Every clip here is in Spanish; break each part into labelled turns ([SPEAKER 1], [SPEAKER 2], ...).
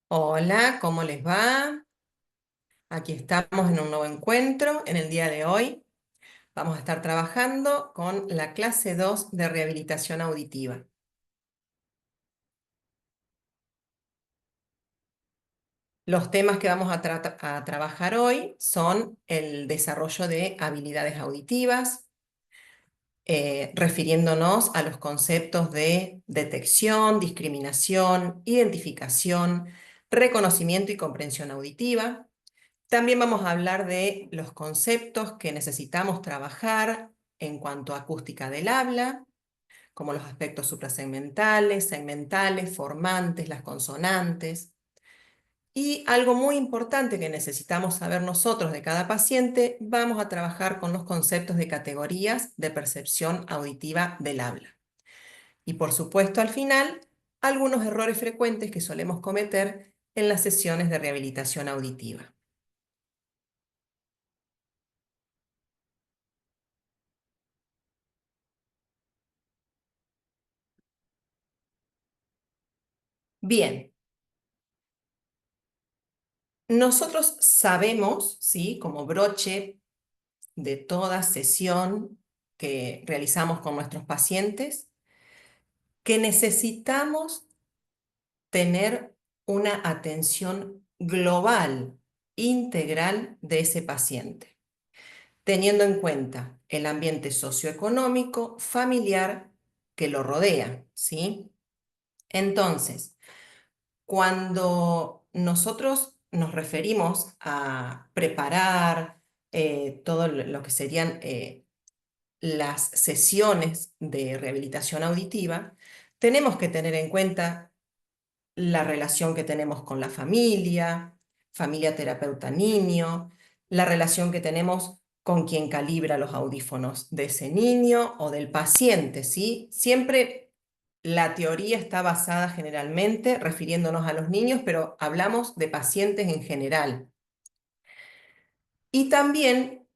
[SPEAKER 1] Hola, ¿cómo les va? Aquí estamos en un nuevo encuentro. En el día de hoy vamos a estar trabajando con la clase 2 de rehabilitación auditiva. Los temas que vamos a trabajar hoy son el desarrollo de habilidades auditivas, refiriéndonos a los conceptos de detección, discriminación, identificación, reconocimiento y comprensión auditiva. También vamos a hablar de los conceptos que necesitamos trabajar en cuanto a acústica del habla, como los aspectos suprasegmentales, segmentales, formantes, las consonantes. Y algo muy importante que necesitamos saber nosotros de cada paciente, vamos a trabajar con los conceptos de categorías de percepción auditiva del habla. Y por supuesto, al final, algunos errores frecuentes que solemos cometer en las sesiones de rehabilitación auditiva. Bien. Nosotros sabemos, ¿sí? Como broche de toda sesión que realizamos con nuestros pacientes, que necesitamos tener una atención global, integral de ese paciente, teniendo en cuenta el ambiente socioeconómico, familiar que lo rodea, ¿sí? Entonces, cuando nosotros nos referimos a preparar todo lo que serían las sesiones de rehabilitación auditiva, tenemos que tener en cuenta la relación que tenemos con la familia, familia terapeuta niño, la relación que tenemos con quien calibra los audífonos de ese niño o del paciente, ¿sí? Siempre la teoría está basada generalmente refiriéndonos a los niños, pero hablamos de pacientes en general. Y también,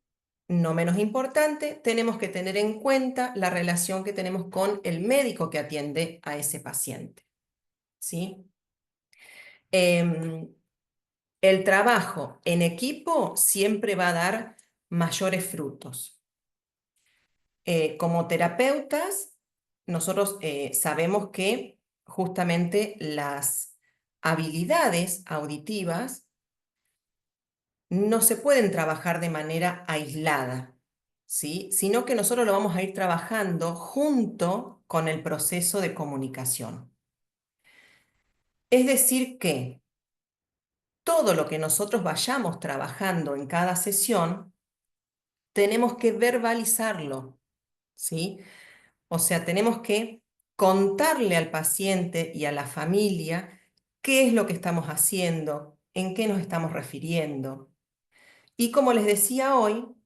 [SPEAKER 1] no menos importante, tenemos que tener en cuenta la relación que tenemos con el médico que atiende a ese paciente, ¿sí? Em, el trabajo en equipo siempre va a dar mayores frutos. Como terapeutas, nosotros sabemos que justamente las habilidades auditivas no se pueden trabajar de manera aislada, ¿sí? Sino que nosotros lo vamos a ir trabajando junto con el proceso de comunicación. Es decir, que todo lo que nosotros vayamos trabajando en cada sesión, tenemos que verbalizarlo, ¿sí? O sea, tenemos que contarle al paciente y a la familia qué es lo que estamos haciendo, en qué nos estamos refiriendo. Y como les decía hoy,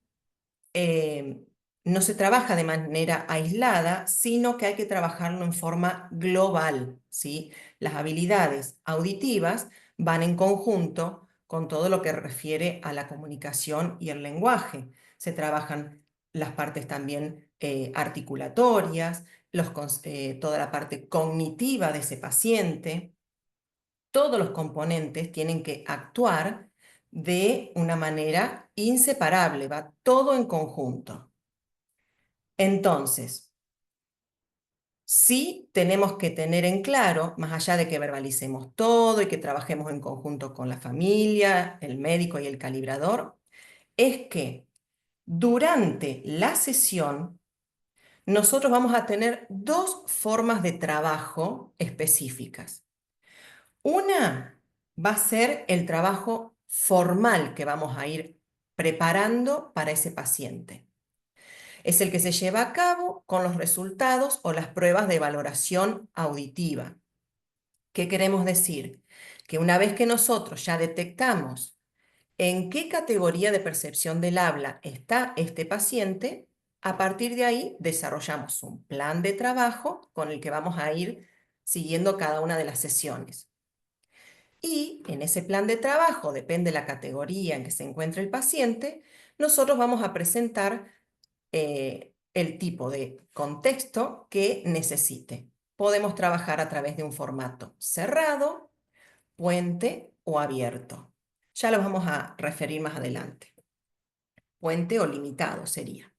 [SPEAKER 1] eh, no se trabaja de manera aislada, sino que hay que trabajarlo en forma global, ¿sí? Las habilidades auditivas van en conjunto con todo lo que refiere a la comunicación y el lenguaje. Se trabajan las partes también articulatorias, toda la parte cognitiva de ese paciente. Todos los componentes tienen que actuar de una manera inseparable, va todo en conjunto. Entonces, sí tenemos que tener en claro, más allá de que verbalicemos todo y que trabajemos en conjunto con la familia, el médico y el calibrador, es que durante la sesión nosotros vamos a tener dos formas de trabajo específicas. Una va a ser el trabajo formal que vamos a ir preparando para ese paciente. Es el que se lleva a cabo con los resultados o las pruebas de valoración auditiva. ¿Qué queremos decir? Que una vez que nosotros ya detectamos en qué categoría de percepción del habla está este paciente, a partir de ahí desarrollamos un plan de trabajo con el que vamos a ir siguiendo cada una de las sesiones. Y en ese plan de trabajo, depende de la categoría en que se encuentre el paciente, nosotros vamos a presentar el tipo de contexto que necesite. Podemos trabajar a través de un formato cerrado puente o abierto. Ya lo vamos a referir más adelante. Puente o limitado sería.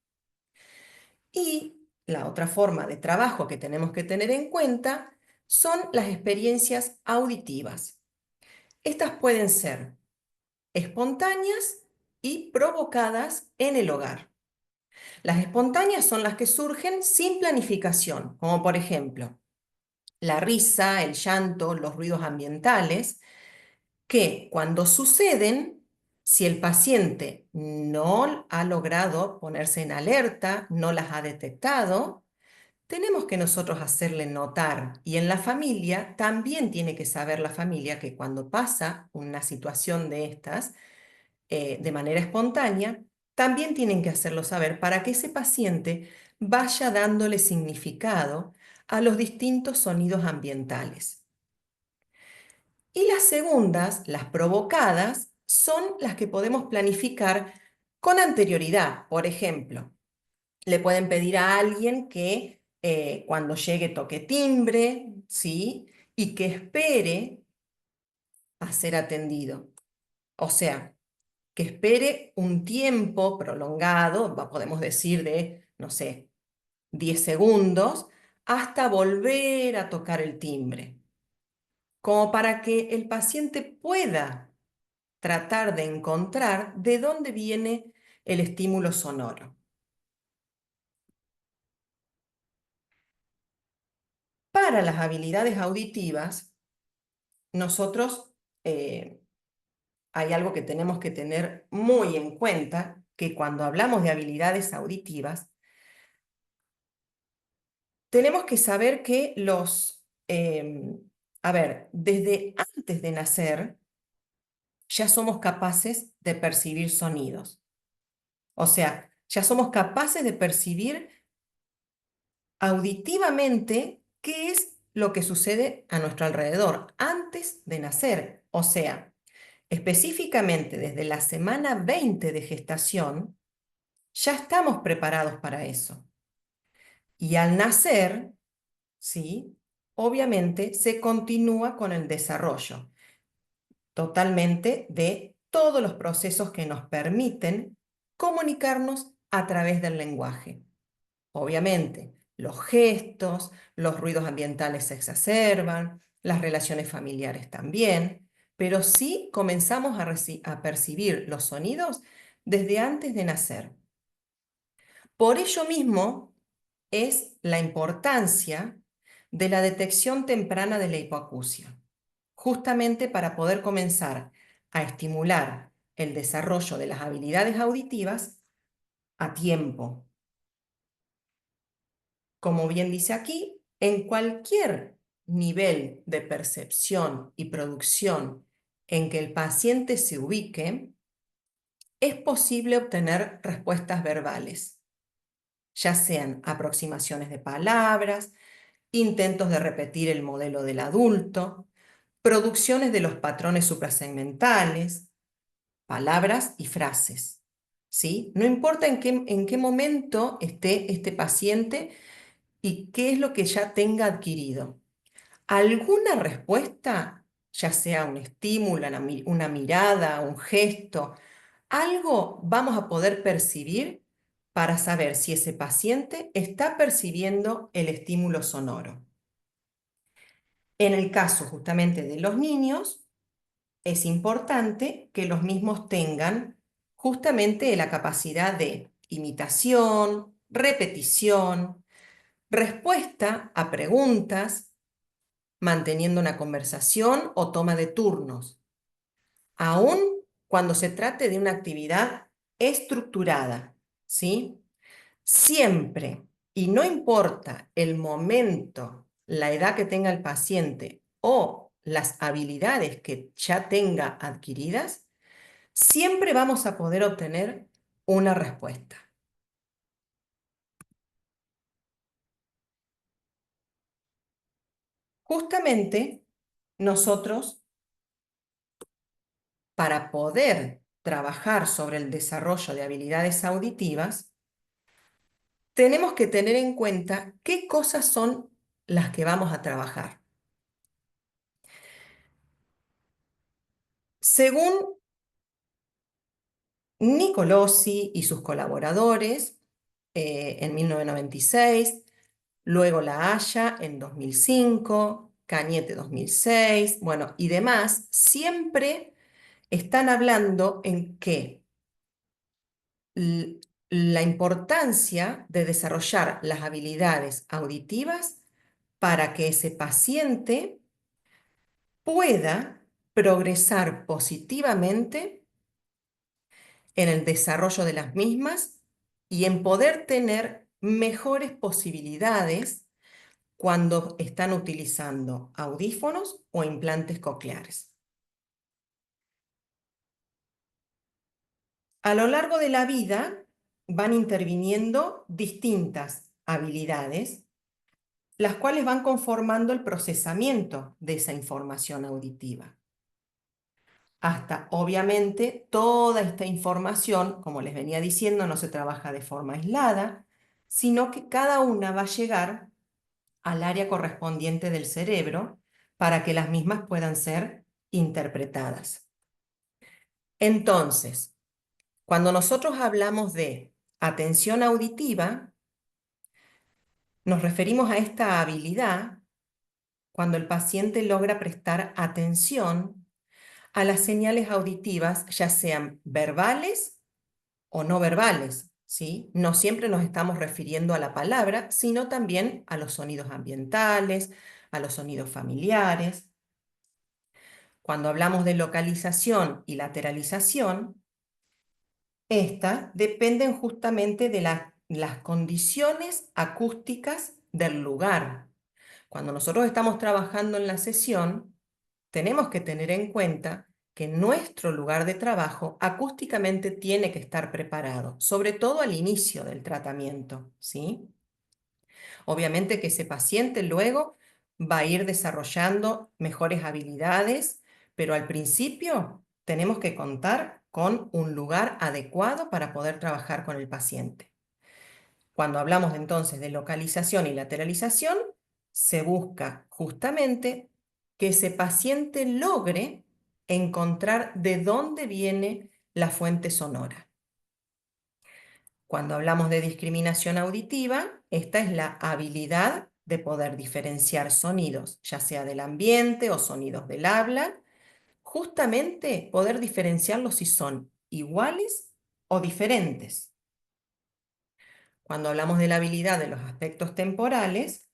[SPEAKER 1] Y la otra forma de trabajo que tenemos que tener en cuenta son las experiencias auditivas. Estas pueden ser espontáneas y provocadas en el hogar. Las espontáneas son las que surgen sin planificación, como por ejemplo la risa, el llanto, los ruidos ambientales, que cuando suceden, si el paciente no ha logrado ponerse en alerta, no las ha detectado, tenemos que nosotros hacerle notar. Y en la familia también tiene que saber la familia que cuando pasa una situación de estas, de manera espontánea, también tienen que hacerlo saber para que ese paciente vaya dándole significado a los distintos sonidos ambientales. Y las segundas, las provocadas, son las que podemos planificar con anterioridad. Por ejemplo, le pueden pedir a alguien que cuando llegue toque timbre, ¿sí? Y que espere a ser atendido. O sea, que espere un tiempo prolongado, podemos decir de, no sé, 10 segundos, hasta volver a tocar el timbre, como para que el paciente pueda tratar de encontrar de dónde viene el estímulo sonoro. Para las habilidades auditivas, nosotros hay algo que tenemos que tener muy en cuenta, que cuando hablamos de habilidades auditivas, tenemos que saber que desde antes de nacer ya somos capaces de percibir sonidos. O sea, ya somos capaces de percibir auditivamente qué es lo que sucede a nuestro alrededor antes de nacer. O sea, específicamente desde la semana 20 de gestación, ya estamos preparados para eso. Y al nacer, ¿sí? Obviamente se continúa con el desarrollo totalmente de todos los procesos que nos permiten comunicarnos a través del lenguaje. Obviamente, los gestos, los ruidos ambientales se exacerban, las relaciones familiares también, pero sí comenzamos a percibir los sonidos desde antes de nacer. Por ello mismo es la importancia de la detección temprana de la hipoacusia, justamente para poder comenzar a estimular el desarrollo de las habilidades auditivas a tiempo. Como bien dice aquí, en cualquier nivel de percepción y producción en que el paciente se ubique, es posible obtener respuestas verbales, ya sean aproximaciones de palabras, intentos de repetir el modelo del adulto, producciones de los patrones suprasegmentales, palabras y frases. ¿Sí? No importa en qué momento esté este paciente y qué es lo que ya tenga adquirido. Alguna respuesta, ya sea un estímulo, una mirada, un gesto, algo vamos a poder percibir para saber si ese paciente está percibiendo el estímulo sonoro. En el caso justamente de los niños, es importante que los mismos tengan justamente la capacidad de imitación, repetición, respuesta a preguntas, manteniendo una conversación o toma de turnos, aun cuando se trate de una actividad estructurada, ¿sí? Siempre, y no importa el momento, la edad que tenga el paciente o las habilidades que ya tenga adquiridas, siempre vamos a poder obtener una respuesta. Justamente nosotros, para poder trabajar sobre el desarrollo de habilidades auditivas, tenemos que tener en cuenta qué cosas son las que vamos a trabajar. Según Nicolosi y sus colaboradores, en 1996, luego La Haya en 2005, Cañete 2006, bueno, y demás, siempre están hablando en que la importancia de desarrollar las habilidades auditivas para que ese paciente pueda progresar positivamente en el desarrollo de las mismas y en poder tener mejores posibilidades cuando están utilizando audífonos o implantes cocleares. A lo largo de la vida van interviniendo distintas habilidades, las cuales van conformando el procesamiento de esa información auditiva. Hasta, obviamente, toda esta información, como les venía diciendo, no se trabaja de forma aislada, sino que cada una va a llegar al área correspondiente del cerebro para que las mismas puedan ser interpretadas. Entonces, cuando nosotros hablamos de atención auditiva, nos referimos a esta habilidad cuando el paciente logra prestar atención a las señales auditivas, ya sean verbales o no verbales, ¿sí? No siempre nos estamos refiriendo a la palabra, sino también a los sonidos ambientales, a los sonidos familiares. Cuando hablamos de localización y lateralización, estas dependen justamente de las condiciones acústicas del lugar. Cuando nosotros estamos trabajando en la sesión, tenemos que tener en cuenta que nuestro lugar de trabajo acústicamente tiene que estar preparado, sobre todo al inicio del tratamiento, ¿sí? Obviamente que ese paciente luego va a ir desarrollando mejores habilidades, pero al principio tenemos que contar con un lugar adecuado para poder trabajar con el paciente. Cuando hablamos entonces de localización y lateralización, se busca justamente que ese paciente logre encontrar de dónde viene la fuente sonora. Cuando hablamos de discriminación auditiva, esta es la habilidad de poder diferenciar sonidos, ya sea del ambiente o sonidos del habla, justamente poder diferenciarlos si son iguales o diferentes. Cuando hablamos de la habilidad de los aspectos temporales,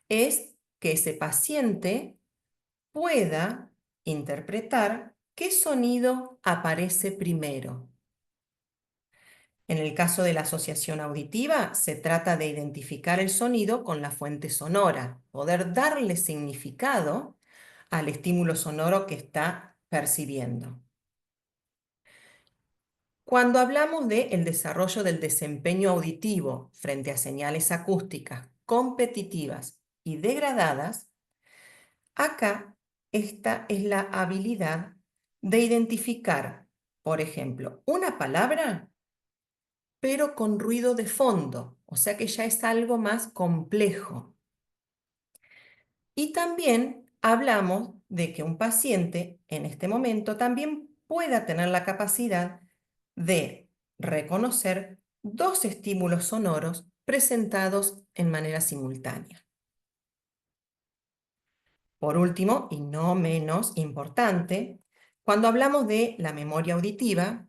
[SPEAKER 1] es que ese paciente pueda interpretar qué sonido aparece primero. En el caso de la asociación auditiva, se trata de identificar el sonido con la fuente sonora, poder darle significado al estímulo sonoro que está percibiendo. Cuando hablamos del desarrollo del desempeño auditivo frente a señales acústicas competitivas y degradadas, acá esta es la habilidad de identificar, por ejemplo, una palabra pero con ruido de fondo, o sea que ya es algo más complejo. Y también hablamos de que un paciente en este momento también pueda tener la capacidad de reconocer dos estímulos sonoros presentados en manera simultánea. Por último, y no menos importante, cuando hablamos de la memoria auditiva,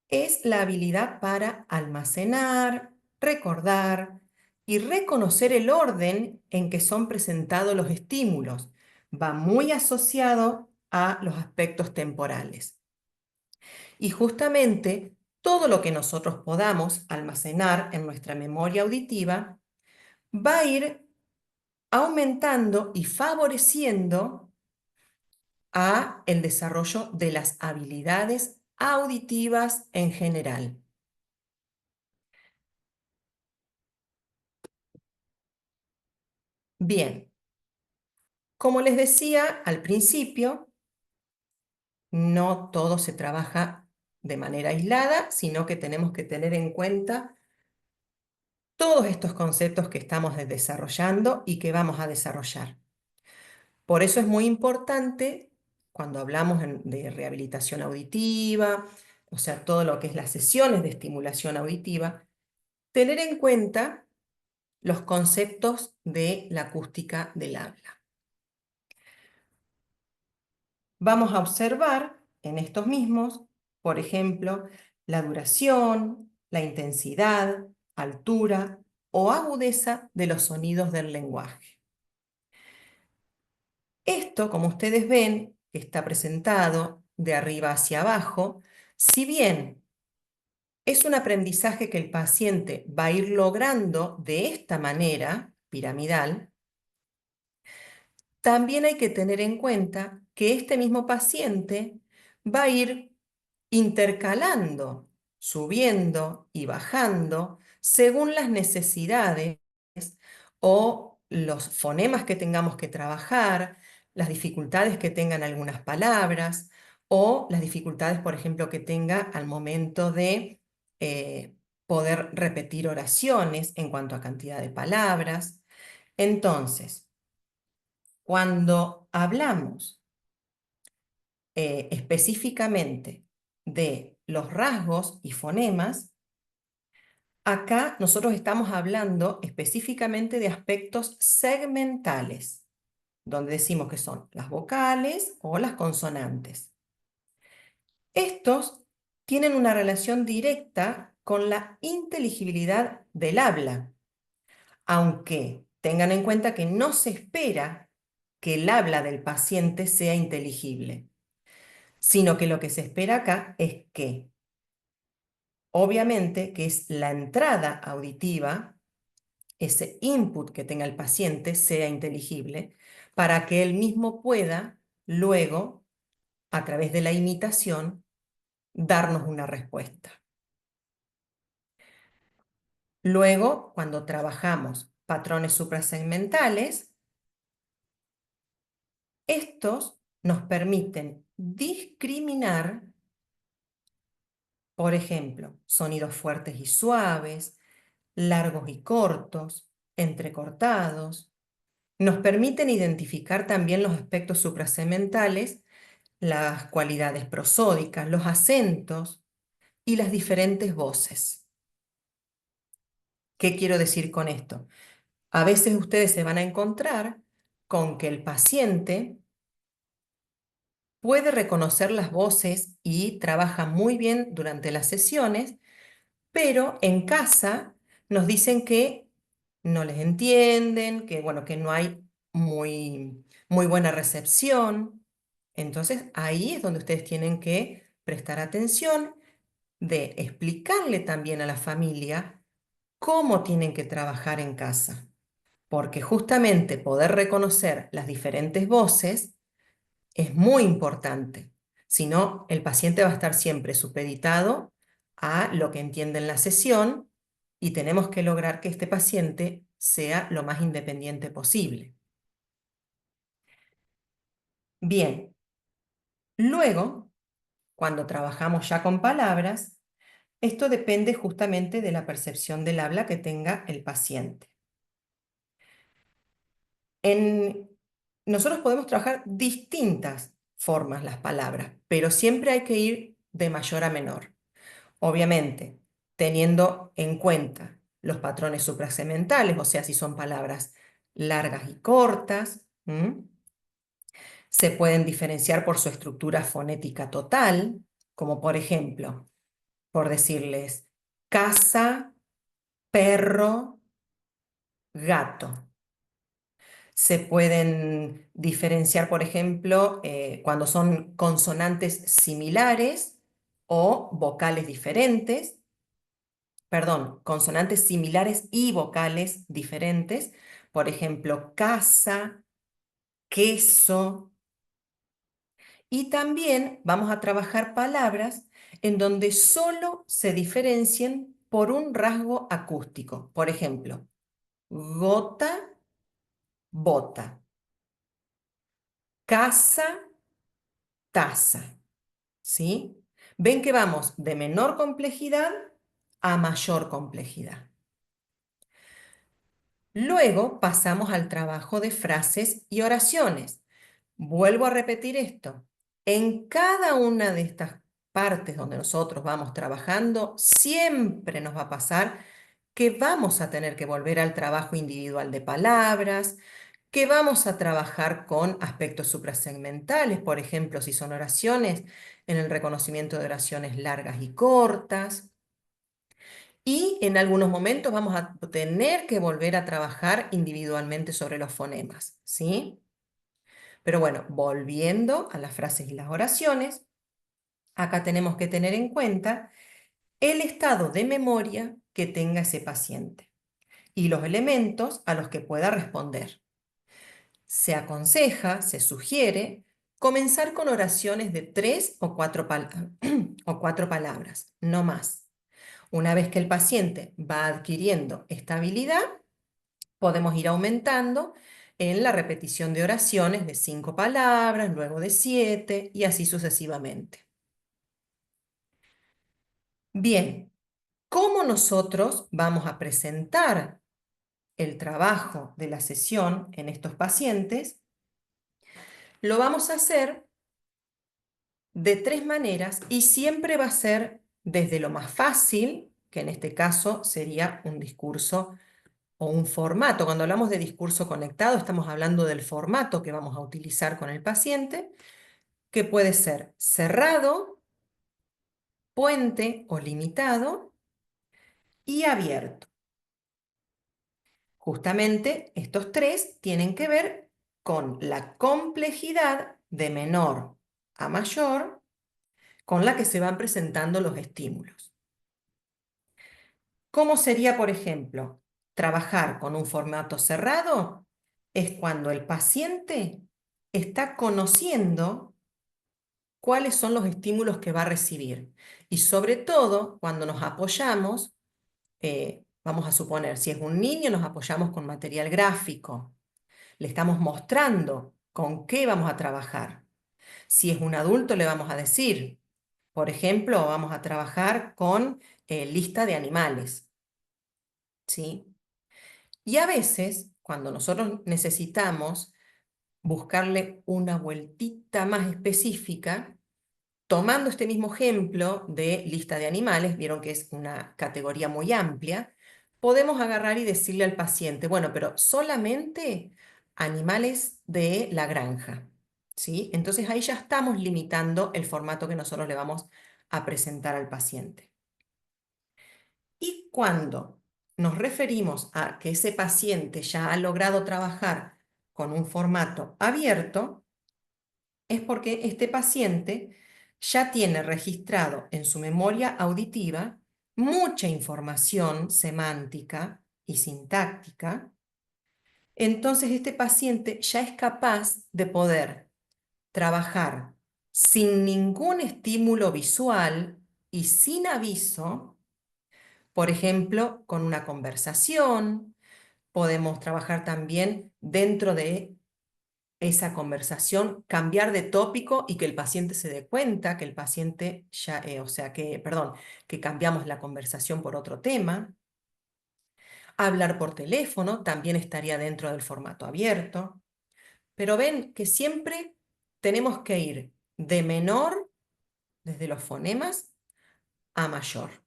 [SPEAKER 1] es la habilidad para almacenar, recordar y reconocer el orden en que son presentados los estímulos. Va muy asociado a los aspectos temporales. Y justamente todo lo que nosotros podamos almacenar en nuestra memoria auditiva va a ir aumentando y favoreciendo a el desarrollo de las habilidades auditivas en general. Bien, como les decía al principio, no todo se trabaja de manera aislada, sino que tenemos que tener en cuenta todos estos conceptos que estamos desarrollando y que vamos a desarrollar. Por eso es muy importante cuando hablamos de rehabilitación auditiva, o sea, todo lo que es las sesiones de estimulación auditiva, tener en cuenta los conceptos de la acústica del habla. Vamos a observar en estos mismos, por ejemplo, la duración, la intensidad, altura o agudeza de los sonidos del lenguaje. Esto, como ustedes ven, está presentado de arriba hacia abajo. Si bien es un aprendizaje que el paciente va a ir logrando de esta manera piramidal, también hay que tener en cuenta que este mismo paciente va a ir intercalando, subiendo y bajando según las necesidades o los fonemas que tengamos que trabajar, las dificultades que tengan algunas palabras o las dificultades, por ejemplo, que tenga al momento de poder repetir oraciones en cuanto a cantidad de palabras. Entonces, cuando hablamos específicamente de los rasgos y fonemas, acá nosotros estamos hablando específicamente de aspectos segmentales, donde decimos que son las vocales o las consonantes. Estos tienen una relación directa con la inteligibilidad del habla, aunque tengan en cuenta que no se espera que el habla del paciente sea inteligible, sino que lo que se espera acá es que, obviamente, que es la entrada auditiva, ese input que tenga el paciente sea inteligible, para que él mismo pueda luego, a través de la imitación, darnos una respuesta. Luego, cuando trabajamos patrones suprasegmentales, estos nos permiten discriminar, por ejemplo, sonidos fuertes y suaves, largos y cortos, entrecortados. Nos permiten identificar también los aspectos suprasegmentales, las cualidades prosódicas, los acentos y las diferentes voces. ¿Qué quiero decir con esto? A veces ustedes se van a encontrar con que el paciente puede reconocer las voces y trabaja muy bien durante las sesiones, pero en casa nos dicen que no les entienden, que bueno, que no hay muy buena recepción. Entonces ahí es donde ustedes tienen que prestar atención de explicarle también a la familia cómo tienen que trabajar en casa, porque justamente poder reconocer las diferentes voces es muy importante. Si no, el paciente va a estar siempre supeditado a lo que entiende en la sesión y tenemos que lograr que este paciente sea lo más independiente posible. Bien, luego, cuando trabajamos ya con palabras, esto depende justamente de la percepción del habla que tenga el paciente. Nosotros podemos trabajar distintas formas las palabras, pero siempre hay que ir de mayor a menor. Obviamente, teniendo en cuenta los patrones suprasegmentales, o sea, si son palabras largas y cortas, se pueden diferenciar por su estructura fonética total, como por ejemplo, por decirles casa, perro, gato. Se pueden diferenciar, por ejemplo, cuando son consonantes similares o vocales diferentes, perdón, consonantes similares y vocales diferentes, por ejemplo, casa, queso. Y también vamos a trabajar palabras en donde solo se diferencien por un rasgo acústico. Por ejemplo, gota, bota, casa, taza. ¿Sí? Ven que vamos de menor complejidad a mayor complejidad. Luego pasamos al trabajo de frases y oraciones. Vuelvo a repetir esto. En cada una de estas partes donde nosotros vamos trabajando, siempre nos va a pasar que vamos a tener que volver al trabajo individual de palabras, que vamos a trabajar con aspectos suprasegmentales, por ejemplo, si son oraciones, en el reconocimiento de oraciones largas y cortas. Y en algunos momentos vamos a tener que volver a trabajar individualmente sobre los fonemas, ¿sí? Pero bueno, volviendo a las frases y las oraciones, acá tenemos que tener en cuenta el estado de memoria que tenga ese paciente y los elementos a los que pueda responder. Se aconseja, se sugiere, comenzar con oraciones de 3 o 4 o 4 palabras, no más. Una vez que el paciente va adquiriendo estabilidad, podemos ir aumentando en la repetición de oraciones de 5 palabras, luego de 7 y así sucesivamente. Bien, ¿cómo nosotros vamos a presentar el trabajo de la sesión en estos pacientes? Lo vamos a hacer de 3 maneras y siempre va a ser desde lo más fácil, que en este caso sería un discurso o un formato. Cuando hablamos de discurso conectado, estamos hablando del formato que vamos a utilizar con el paciente, que puede ser cerrado, puente o limitado y abierto. Justamente estos 3 tienen que ver con la complejidad de menor a mayor con la que se van presentando los estímulos. ¿Cómo sería, por ejemplo, trabajar con un formato cerrado? Es cuando el paciente está conociendo cuáles son los estímulos que va a recibir. Y sobre todo, cuando nos apoyamos, vamos a suponer, si es un niño, nos apoyamos con material gráfico. Le estamos mostrando con qué vamos a trabajar. Si es un adulto, le vamos a decir, por ejemplo, vamos a trabajar con lista de animales, ¿sí? Y a veces, cuando nosotros necesitamos buscarle una vueltita más específica, tomando este mismo ejemplo de lista de animales, vieron que es una categoría muy amplia, podemos agarrar y decirle al paciente, bueno, pero solamente animales de la granja, ¿sí? Entonces ahí ya estamos limitando el formato que nosotros le vamos a presentar al paciente. Y cuando nos referimos a que ese paciente ya ha logrado trabajar con un formato abierto, es porque este paciente ya tiene registrado en su memoria auditiva mucha información semántica y sintáctica. Entonces este paciente ya es capaz de poder trabajar sin ningún estímulo visual y sin aviso, por ejemplo, con una conversación. Podemos trabajar también dentro de esa conversación, cambiar de tópico y que el paciente se dé cuenta que el paciente ya, o sea, perdón, que cambiamos la conversación por otro tema. Hablar por teléfono también estaría dentro del formato abierto. Pero ven que siempre tenemos que ir de menor, desde los fonemas, a mayor.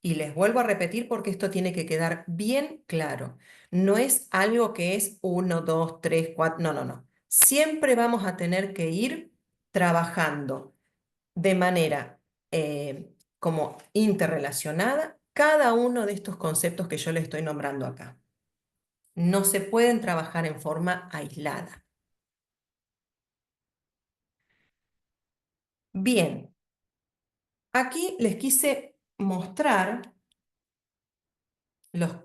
[SPEAKER 1] Y les vuelvo a repetir porque esto tiene que quedar bien claro. No es algo que es 1, 2, 3, 4. No, no, no. Siempre vamos a tener que ir trabajando de manera como interrelacionada cada uno de estos conceptos que yo les estoy nombrando acá. No se pueden trabajar en forma aislada. Bien, aquí les quise mostrar los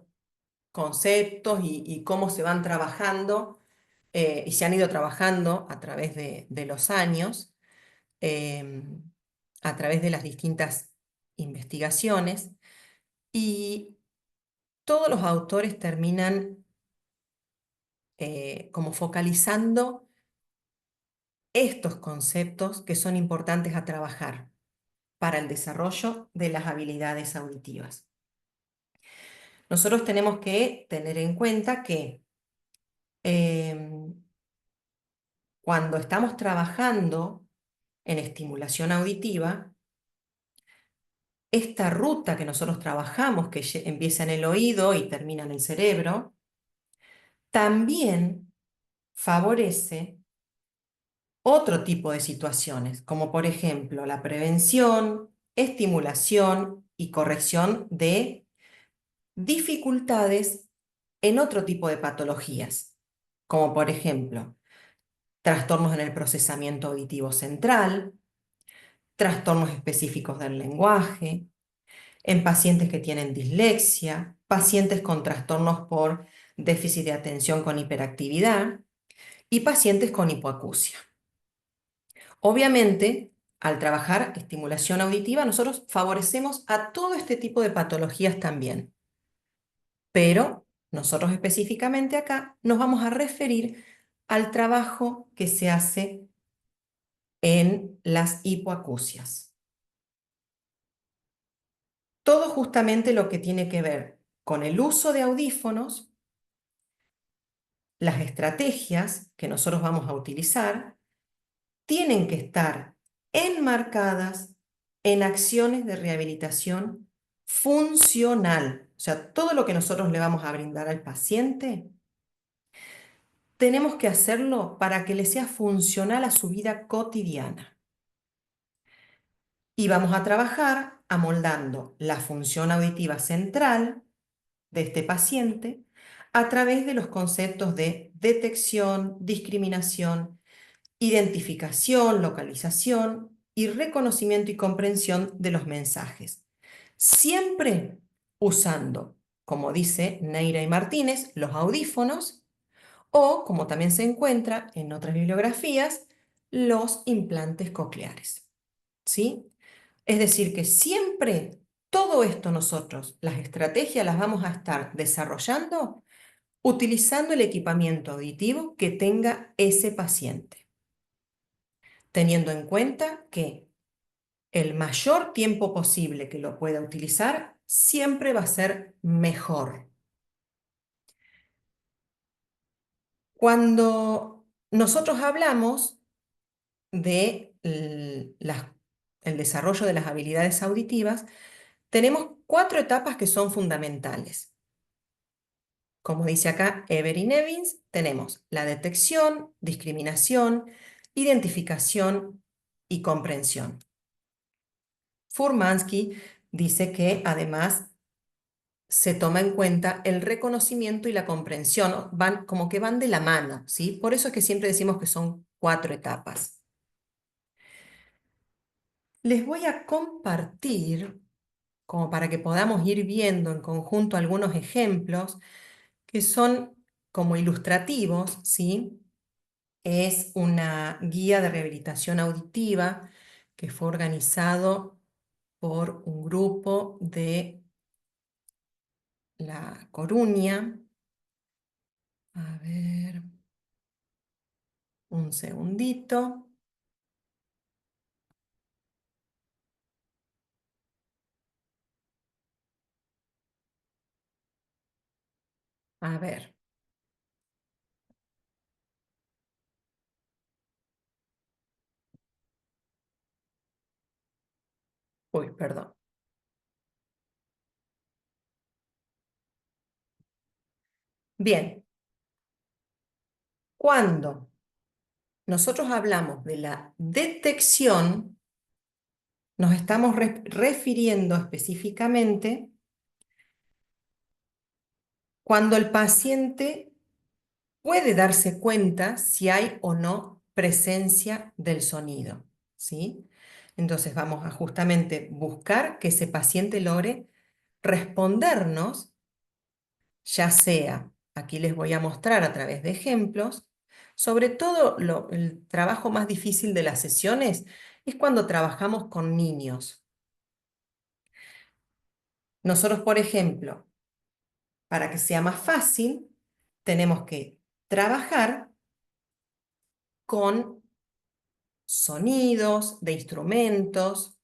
[SPEAKER 1] conceptos y cómo se van trabajando y se han ido trabajando a través de los años, em, a través de las distintas investigaciones, y todos los autores terminan como focalizando estos conceptos que son importantes a trabajar para el desarrollo de las habilidades auditivas. Nosotros tenemos que tener en cuenta que em, cuando estamos trabajando en estimulación auditiva, esta ruta que nosotros trabajamos, que empieza en el oído y termina en el cerebro, también favorece otro tipo de situaciones, como por ejemplo la prevención, estimulación y corrección de dificultades en otro tipo de patologías, como por ejemplo trastornos en el procesamiento auditivo central, trastornos específicos del lenguaje, en pacientes que tienen dislexia, pacientes con trastornos por déficit de atención con hiperactividad y pacientes con hipoacusia. Obviamente, al trabajar estimulación auditiva, nosotros favorecemos a todo este tipo de patologías también, pero nosotros específicamente acá nos vamos a referir al trabajo que se hace en las hipoacusias. Todo justamente lo que tiene que ver con el uso de audífonos, las estrategias que nosotros vamos a utilizar, tienen que estar enmarcadas en acciones de rehabilitación funcional. O sea, todo lo que nosotros le vamos a brindar al paciente, tenemos que hacerlo para que le sea funcional a su vida cotidiana. Y vamos a trabajar amoldando la función auditiva central de este paciente a través de los conceptos de detección, discriminación, identificación, localización y reconocimiento y comprensión de los mensajes. Siempre usando, como dice Neira y Martínez, los audífonos o, como también se encuentra en otras bibliografías, los implantes cocleares. ¿Sí? Es decir, que siempre todo esto nosotros, las estrategias las vamos a estar desarrollando utilizando el equipamiento auditivo que tenga ese paciente, teniendo en cuenta que el mayor tiempo posible que lo pueda utilizar siempre va a ser mejor. Cuando nosotros hablamos de el desarrollo de las habilidades auditivas, tenemos 4 etapas que son fundamentales. Como dice acá Everin Evans, tenemos la detección, discriminación, identificación y comprensión. Furmansky dice que además se toma en cuenta el reconocimiento y la comprensión, van como que van de la mano, ¿sí? Por eso es que siempre decimos que son 4 etapas. Les voy a compartir, como para que podamos ir viendo en conjunto algunos ejemplos que son como ilustrativos, ¿sí? Es una guía de rehabilitación auditiva que fue organizado por un grupo de La Coruña. A ver, un segundito. A ver, uy, perdón. Bien, cuando nosotros hablamos de la detección, nos estamos refiriendo específicamente cuando el paciente puede darse cuenta si hay o no presencia del sonido, ¿sí? Entonces vamos a justamente buscar que ese paciente logre respondernos, ya sea, aquí les voy a mostrar a través de ejemplos, sobre todo el trabajo más difícil de las sesiones es cuando trabajamos con niños. Nosotros, por ejemplo, para que sea más fácil, tenemos que trabajar con sonidos de instrumentos,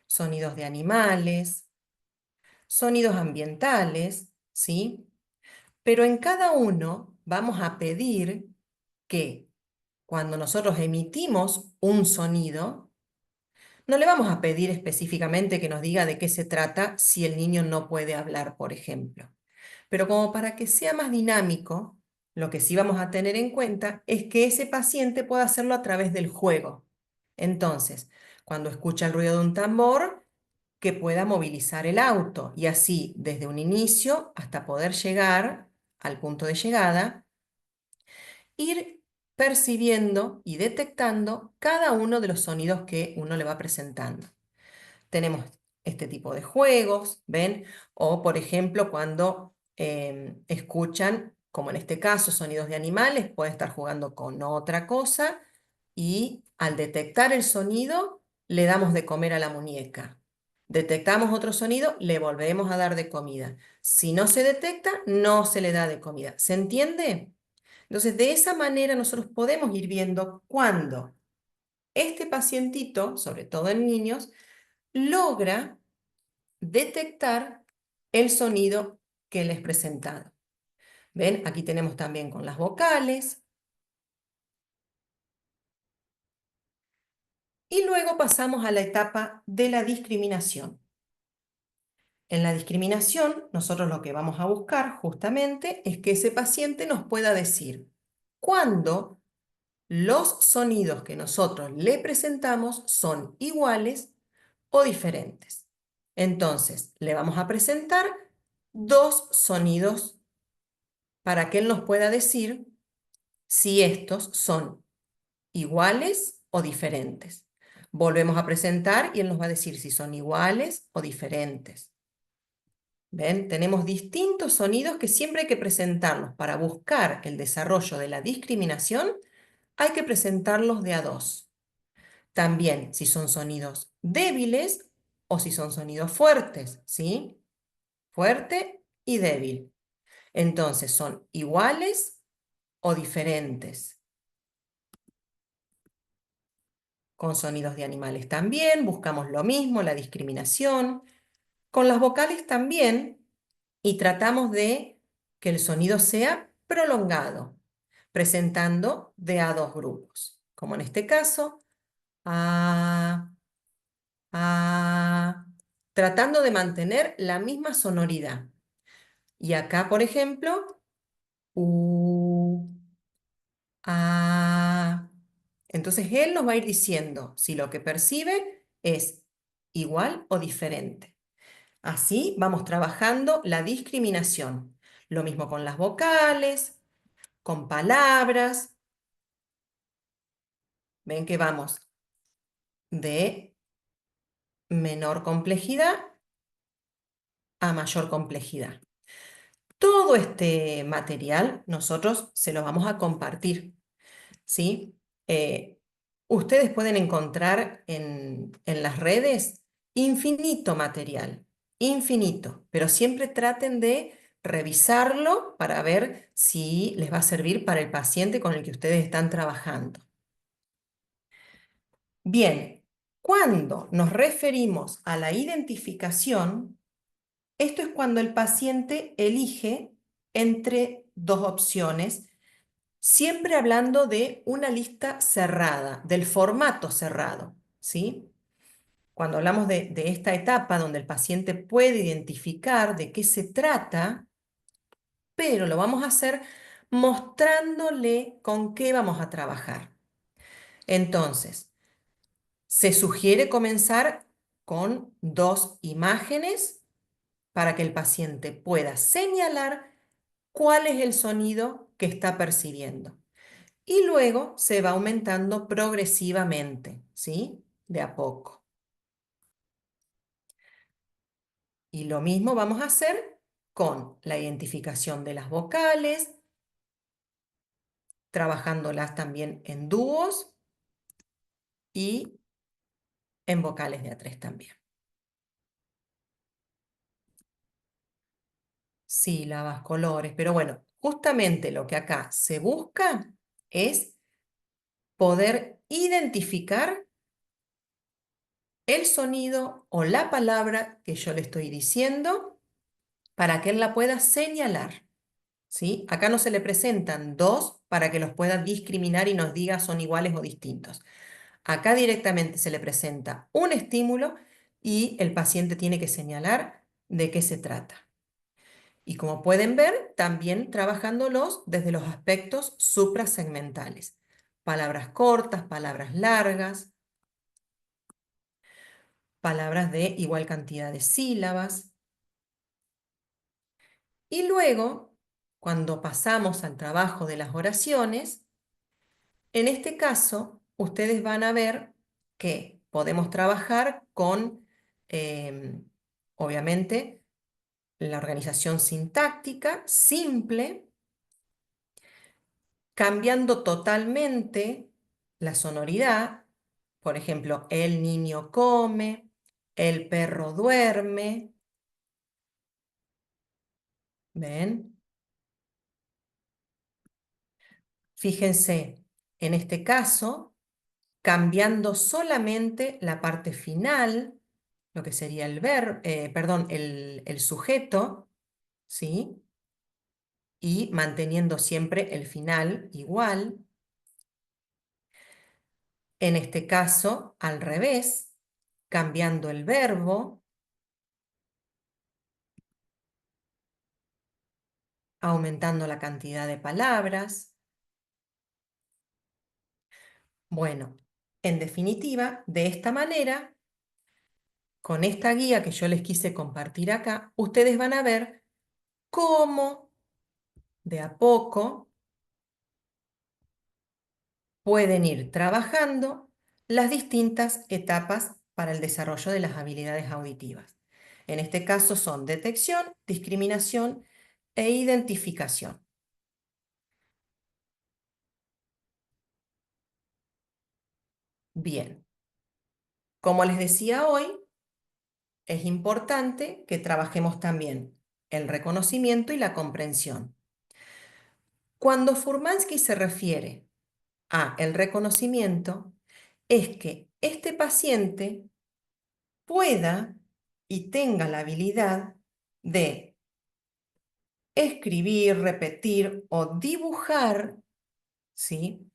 [SPEAKER 1] sonidos de animales, sonidos ambientales, ¿sí? Pero en cada uno vamos a pedir que cuando nosotros emitimos un sonido, no le vamos a pedir específicamente que nos diga de qué se trata si el niño no puede hablar, por ejemplo. Pero como para que sea más dinámico, lo que sí vamos a tener en cuenta es que ese paciente pueda hacerlo a través del juego. Entonces, cuando escucha el ruido de un tambor, que pueda movilizar el auto y así desde un inicio hasta poder llegar al punto de llegada, ir percibiendo y detectando cada uno de los sonidos que uno le va presentando. Tenemos este tipo de juegos, ¿ven? O por ejemplo, cuando escuchan, como en este caso, sonidos de animales, puede estar jugando con otra cosa y al detectar el sonido, le damos de comer a la muñeca. Detectamos otro sonido, le volvemos a dar de comida. Si no se detecta, no se le da de comida. ¿Se entiende? Entonces, de esa manera nosotros podemos ir viendo cuándo este pacientito, sobre todo en niños, logra detectar el sonido que les he presentado. ¿Ven? Aquí tenemos también con las vocales. Y luego pasamos a la etapa de la discriminación. En la discriminación, nosotros lo que vamos a buscar justamente es que ese paciente nos pueda decir cuándo los sonidos que nosotros le presentamos son iguales o diferentes. Entonces, le vamos a presentar dos sonidos para que él nos pueda decir si estos son iguales o diferentes. Volvemos a presentar y él nos va a decir si son iguales o diferentes. ¿Ven? Tenemos distintos sonidos que siempre hay que presentarlos para buscar el desarrollo de la discriminación. Hay que presentarlos de a dos. También si son sonidos débiles o si son sonidos fuertes, ¿sí? Fuerte y débil. Entonces, ¿son iguales o diferentes? Con sonidos de animales también, buscamos lo mismo, la discriminación. Con las vocales también, y tratamos de que el sonido sea prolongado, presentando de a dos grupos. Como en este caso, a, a, tratando de mantener la misma sonoridad. Y acá, por ejemplo, u, a. Entonces él nos va a ir diciendo si lo que percibe es igual o diferente. Así vamos trabajando la discriminación. Lo mismo con las vocales, con palabras. Ven que vamos de menor complejidad a mayor complejidad. Todo este material nosotros se lo vamos a compartir, ¿sí? Ustedes pueden encontrar en las redes infinito material, infinito, pero siempre traten de revisarlo para ver si les va a servir para el paciente con el que ustedes están trabajando. Bien, cuando nos referimos a la identificación, esto es cuando el paciente elige entre dos opciones, siempre hablando de una lista cerrada, del formato cerrado, ¿sí? Cuando hablamos de esta etapa donde el paciente puede identificar de qué se trata, pero lo vamos a hacer mostrándole con qué vamos a trabajar. Entonces, se sugiere comenzar con dos imágenes para que el paciente pueda señalar cuál es el sonido que está percibiendo. Y luego se va aumentando progresivamente, ¿sí? De a poco. Y lo mismo vamos a hacer con la identificación de las vocales, trabajándolas también en dúos y en vocales de a tres también. Sílabas, colores, pero bueno, justamente lo que acá se busca es poder identificar el sonido o la palabra que yo le estoy diciendo para que él la pueda señalar, ¿sí? Acá no se le presentan dos para que los pueda discriminar y nos diga son iguales o distintos. Acá directamente se le presenta un estímulo y el paciente tiene que señalar de qué se trata. Y como pueden ver, también trabajándolos desde los aspectos suprasegmentales. Palabras cortas, palabras largas, palabras de igual cantidad de sílabas. Y luego, cuando pasamos al trabajo de las oraciones, en este caso, ustedes van a ver que podemos trabajar con, obviamente, la organización sintáctica simple, cambiando totalmente la sonoridad. Por ejemplo, el niño come, el perro duerme. ¿Ven? Fíjense, en este caso, cambiando solamente la parte final, lo que sería perdón, el sujeto, ¿sí? Y manteniendo siempre el final igual. En este caso, al revés, cambiando el verbo, aumentando la cantidad de palabras. Bueno, en definitiva, de esta manera, con esta guía que yo les quise compartir acá, ustedes van a ver cómo de a poco pueden ir trabajando las distintas etapas para el desarrollo de las habilidades auditivas. En este caso son detección, discriminación e identificación. Bien, como les decía hoy, es importante que trabajemos también el reconocimiento y la comprensión. Cuando Furmansky se refiere a el reconocimiento, es que este paciente pueda y tenga la habilidad de escribir, repetir o dibujar, ¿sí?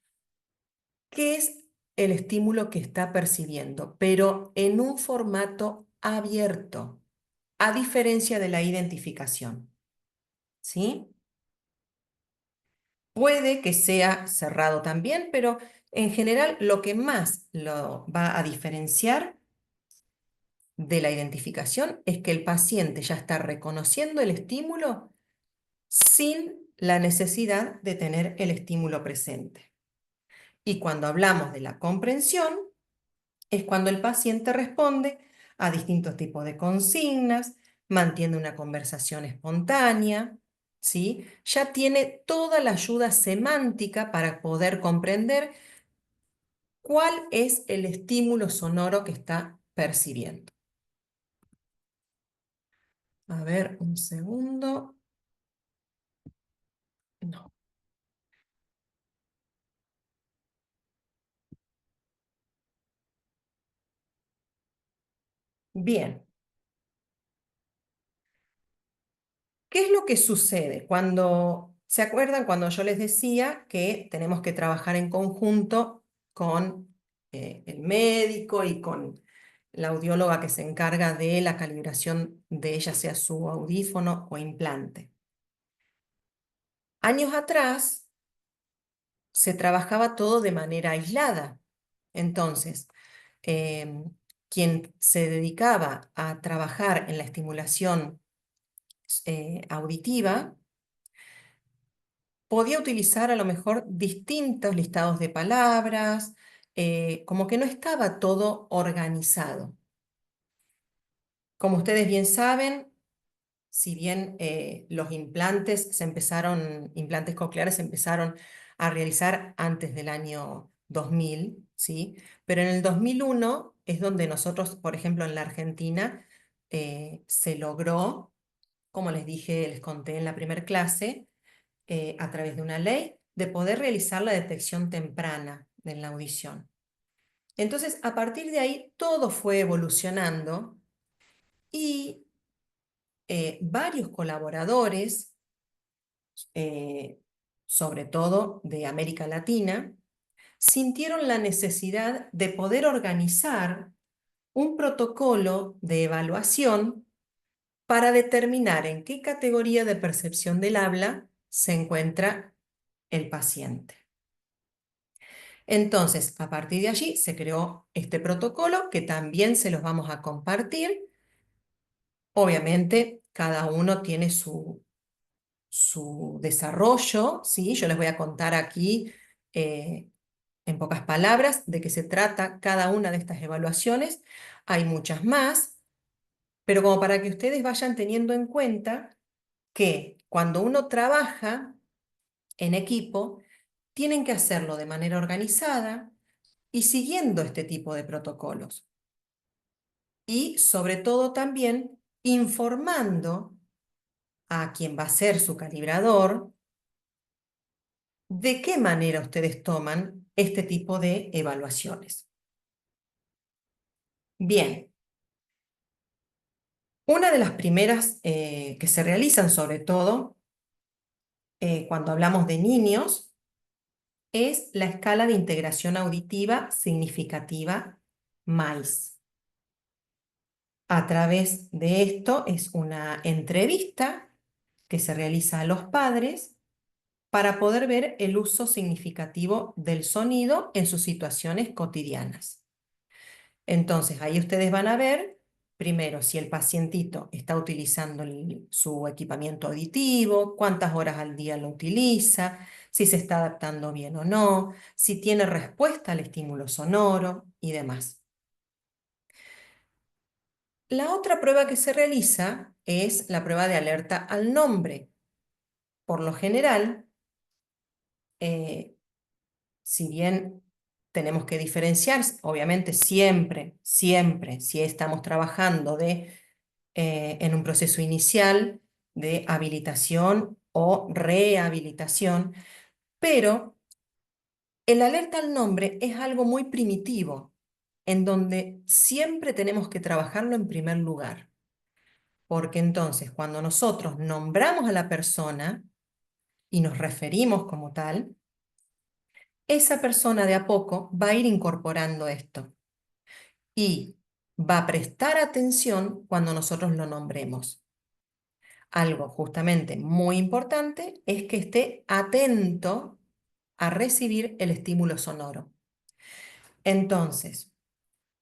[SPEAKER 1] ¿Qué es el estímulo que está percibiendo? Pero en un formato abierto, a diferencia de la identificación, ¿sí? Puede que sea cerrado también, pero en general lo que más lo va a diferenciar de la identificación es que el paciente ya está reconociendo el estímulo sin la necesidad de tener el estímulo presente. Y cuando hablamos de la comprensión, es cuando el paciente responde a distintos tipos de consignas, mantiene una conversación espontánea, ¿sí? Ya tiene toda la ayuda semántica para poder comprender cuál es el estímulo sonoro que está percibiendo. A ver, un segundo. No. Bien. ¿Qué es lo que sucede cuando, se acuerdan cuando yo les decía que tenemos que trabajar en conjunto con el médico y con la audióloga que se encarga de la calibración de ya sea su audífono o implante? Años atrás se trabajaba todo de manera aislada. Entonces, quien se dedicaba a trabajar en la estimulación auditiva podía utilizar a lo mejor distintos listados de palabras, como que no estaba todo organizado. Como ustedes bien saben, si bien los implantes cocleares se empezaron a realizar antes del año 2000, ¿sí? Pero en el 2001 es donde nosotros, por ejemplo, en la Argentina, se logró, como les dije, les conté en la primera clase, a través de una ley, de poder realizar la detección temprana de la audición. Entonces, a partir de ahí, todo fue evolucionando y varios colaboradores sobre todo de América Latina, sintieron la necesidad de poder organizar un protocolo de evaluación para determinar en qué categoría de percepción del habla se encuentra el paciente. Entonces, a partir de allí se creó este protocolo que también se los vamos a compartir. Obviamente, cada uno tiene su desarrollo, ¿sí? Yo les voy a contar aquí en pocas palabras de qué se trata cada una de estas evaluaciones. Hay muchas más, pero como para que ustedes vayan teniendo en cuenta que cuando uno trabaja en equipo, tienen que hacerlo de manera organizada y siguiendo este tipo de protocolos. Y sobre todo también informando a quien va a ser su calibrador de qué manera ustedes toman este tipo de evaluaciones. Bien, una de las primeras que se realizan sobre todo cuando hablamos de niños es la escala de integración auditiva significativa MAIS. A través de esto es una entrevista que se realiza a los padres para poder ver el uso significativo del sonido en sus situaciones cotidianas. Entonces, ahí ustedes van a ver, primero, si el pacientito está utilizando su equipamiento auditivo, cuántas horas al día lo utiliza, si se está adaptando bien o no, si tiene respuesta al estímulo sonoro y demás. La otra prueba que se realiza es la prueba de alerta al nombre. Por lo general, si bien tenemos que diferenciar, obviamente siempre, si estamos trabajando en un proceso inicial de habilitación o rehabilitación, pero el alerta al nombre es algo muy primitivo, en donde siempre tenemos que trabajarlo en primer lugar, porque entonces cuando nosotros nombramos a la persona y nos referimos como tal, esa persona de a poco va a ir incorporando esto y va a prestar atención cuando nosotros lo nombremos. Algo justamente muy importante es que esté atento a recibir el estímulo sonoro. Entonces,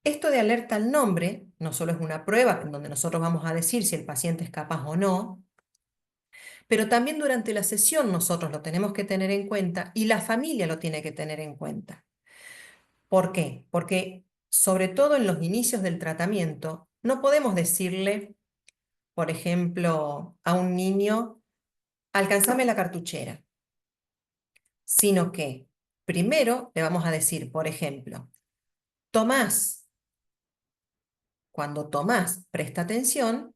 [SPEAKER 1] esto de alerta al nombre no solo es una prueba en donde nosotros vamos a decir si el paciente es capaz o no, pero también durante la sesión nosotros lo tenemos que tener en cuenta y la familia lo tiene que tener en cuenta. ¿Por qué? Porque sobre todo en los inicios del tratamiento, no podemos decirle, por ejemplo, a un niño, alcanzame la cartuchera, sino que primero le vamos a decir, por ejemplo, Tomás, cuando Tomás presta atención,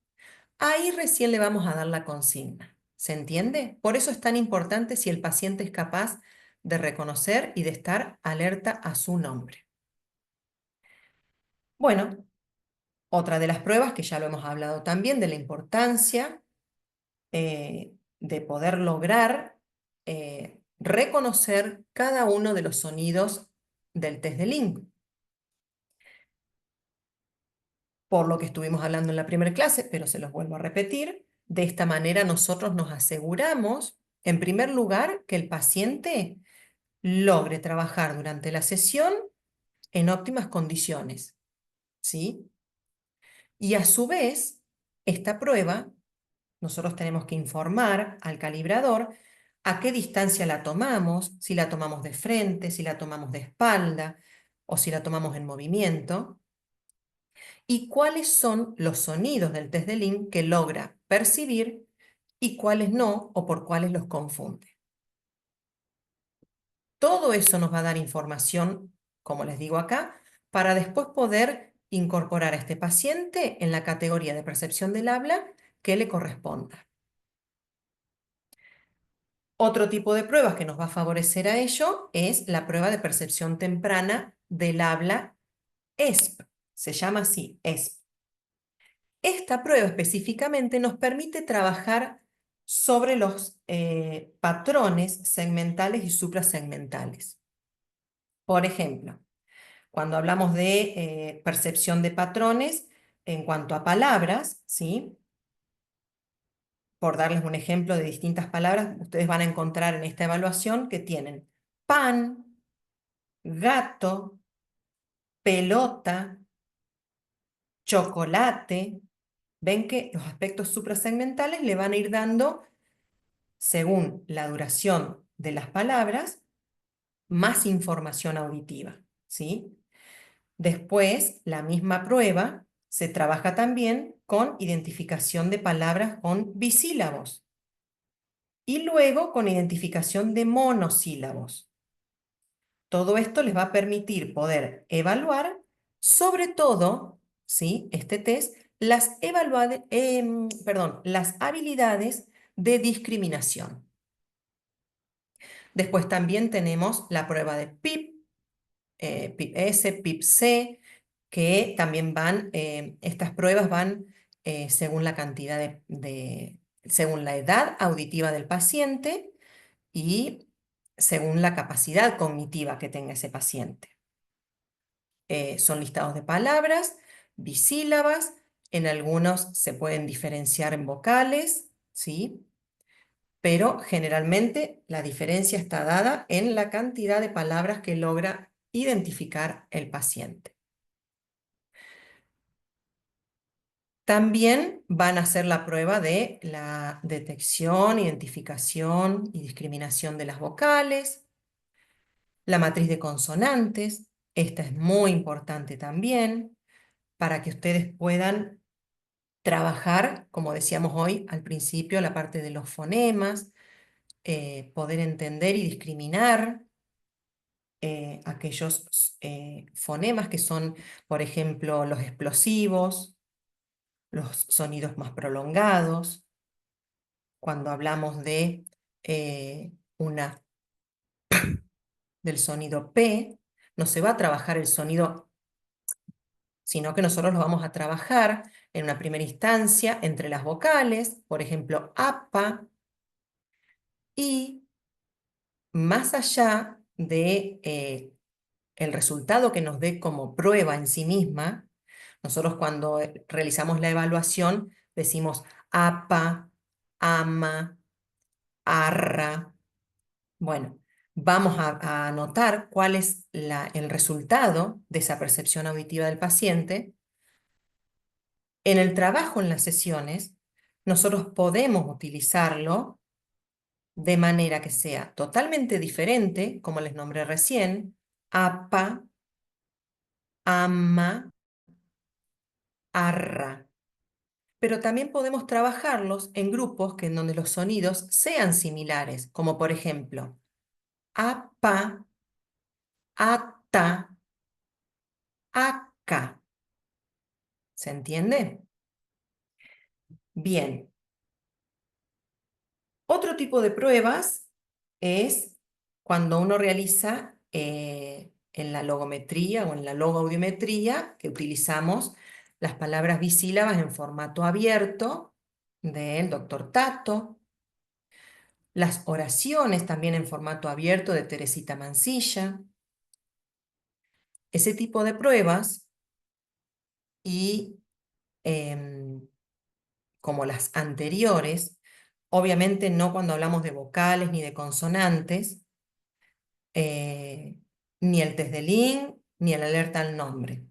[SPEAKER 1] ahí recién le vamos a dar la consigna. ¿Se entiende? Por eso es tan importante si el paciente es capaz de reconocer y de estar alerta a su nombre. Bueno, otra de las pruebas, que ya lo hemos hablado también, de la importancia de poder lograr reconocer cada uno de los sonidos del test de Link. Por lo que estuvimos hablando en la primera clase, pero se los vuelvo a repetir, de esta manera nosotros nos aseguramos, en primer lugar, que el paciente logre trabajar durante la sesión en óptimas condiciones, ¿sí? Y a su vez, esta prueba, nosotros tenemos que informar al calibrador a qué distancia la tomamos, si la tomamos de frente, si la tomamos de espalda o si la tomamos en movimiento, y cuáles son los sonidos del test de Link que logra percibir y cuáles no o por cuáles los confunde. Todo eso nos va a dar información, como les digo acá, para después poder incorporar a este paciente en la categoría de percepción del habla que le corresponda. Otro tipo de pruebas que nos va a favorecer a ello es la prueba de percepción temprana del habla ESP. Se llama así, ESP. Esta prueba específicamente nos permite trabajar sobre los patrones segmentales y suprasegmentales. Por ejemplo, cuando hablamos de percepción de patrones en cuanto a palabras, ¿sí? Por darles un ejemplo de distintas palabras, ustedes van a encontrar en esta evaluación que tienen pan, gato, pelota, chocolate. Ven que los aspectos suprasegmentales le van a ir dando, según la duración de las palabras, más información auditiva, ¿sí? Después, la misma prueba se trabaja también con identificación de palabras con bisílabos y luego con identificación de monosílabos. Todo esto les va a permitir poder evaluar, sobre todo, ¿sí? Este test, las habilidades de discriminación. Después también tenemos la prueba de PIP, PIP-S, PIP-C, que también estas pruebas van según la cantidad según la edad auditiva del paciente y según la capacidad cognitiva que tenga ese paciente. Son listados de palabras, bisílabas, en algunos se pueden diferenciar en vocales, ¿sí? Pero generalmente la diferencia está dada en la cantidad de palabras que logra identificar el paciente. También van a hacer la prueba de la detección, identificación y discriminación de las vocales, la matriz de consonantes. Esta es muy importante también para que ustedes puedan trabajar, como decíamos hoy al principio, la parte de los fonemas, poder entender y discriminar aquellos fonemas que son, por ejemplo, los explosivos, los sonidos más prolongados. Cuando hablamos de eh, una, del sonido P, no se va a trabajar el sonido, sino que nosotros lo vamos a trabajar en una primera instancia entre las vocales, por ejemplo, APA, y más allá de el resultado que nos dé como prueba en sí misma, nosotros cuando realizamos la evaluación decimos APA, AMA, ARRA. Bueno, vamos a anotar cuál es el resultado de esa percepción auditiva del paciente. En el trabajo en las sesiones, nosotros podemos utilizarlo de manera que sea totalmente diferente, como les nombré recién, APA, AMA, ARRA. Pero también podemos trabajarlos en grupos en donde los sonidos sean similares, como por ejemplo, APA, ATA, ACA. ¿Se entiende? Bien. Otro tipo de pruebas es cuando uno realiza en la logometría o en la logoaudiometría, que utilizamos las palabras bisílabas en formato abierto del doctor Tato, las oraciones también en formato abierto de Teresita Mansilla. Ese tipo de pruebas y em, como las anteriores, obviamente no cuando hablamos de vocales ni de consonantes, eh, ni el test de Lynch, ni el alerta al nombre.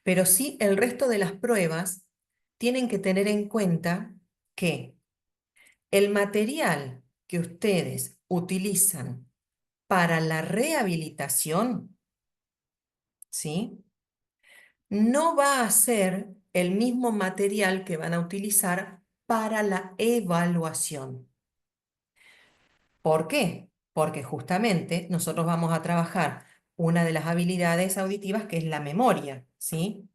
[SPEAKER 1] Pero sí el resto de las pruebas tienen que tener en cuenta que el material que ustedes utilizan para la rehabilitación, ¿sí? No va a ser el mismo material que van a utilizar para la evaluación. ¿Por qué? Porque justamente nosotros vamos a trabajar una de las habilidades auditivas que es la memoria, ¿sí?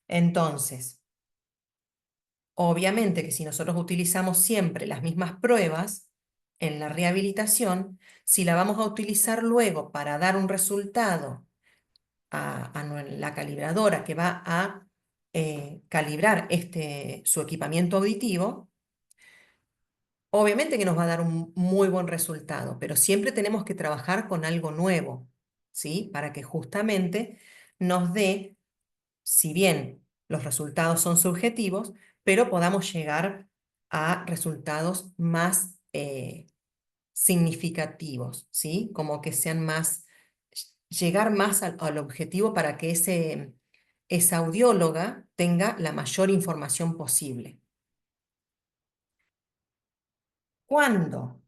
[SPEAKER 1] Entonces, obviamente que si nosotros utilizamos siempre las mismas pruebas en la rehabilitación, si la vamos a utilizar luego para dar un resultado a la calibradora que va a calibrar su equipamiento auditivo, obviamente que nos va a dar un muy buen resultado, pero siempre tenemos que trabajar con algo nuevo, ¿sí? Para que justamente nos dé, si bien los resultados son subjetivos, pero podamos llegar a resultados más significativos, ¿sí? Como que sean más, llegar más al objetivo para que esa audióloga tenga la mayor información posible. Cuando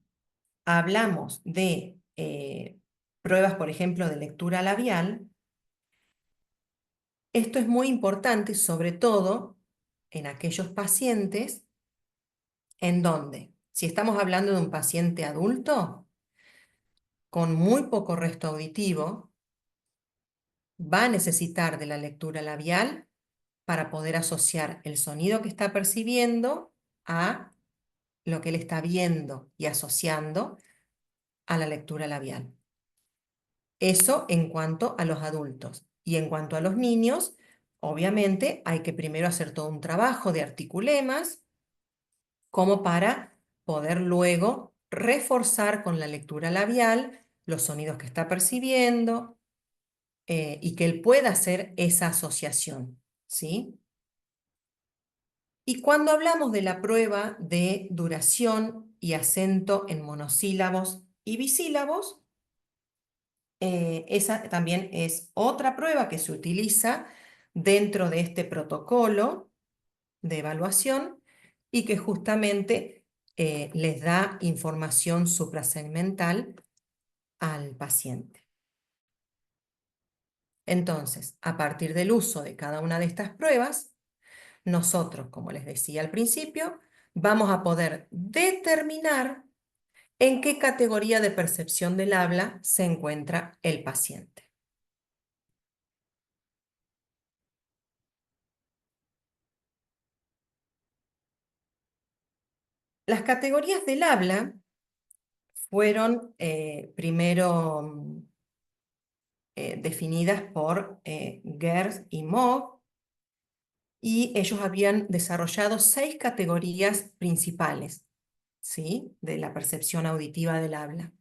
[SPEAKER 1] hablamos de pruebas, por ejemplo, de lectura labial, esto es muy importante, sobre todo en aquellos pacientes en donde, si estamos hablando de un paciente adulto con muy poco resto auditivo, va a necesitar de la lectura labial para poder asociar el sonido que está percibiendo a lo que él está viendo y asociando a la lectura labial. Eso en cuanto a los adultos. Y en cuanto a los niños, obviamente hay que primero hacer todo un trabajo de articulemas como para poder luego reforzar con la lectura labial los sonidos que está percibiendo y que él pueda hacer esa asociación, ¿sí? Y cuando hablamos de la prueba de duración y acento en monosílabos y bisílabos, esa también es otra prueba que se utiliza dentro de este protocolo de evaluación y que justamente les da información suprasegmental al paciente. Entonces, a partir del uso de cada una de estas pruebas, nosotros, como les decía al principio, vamos a poder determinar en qué categoría de percepción del habla se encuentra el paciente. Las categorías del habla fueron primero definidas por Gers y Mogg, y ellos habían desarrollado 6 categorías principales, ¿sí? De la percepción auditiva del habla.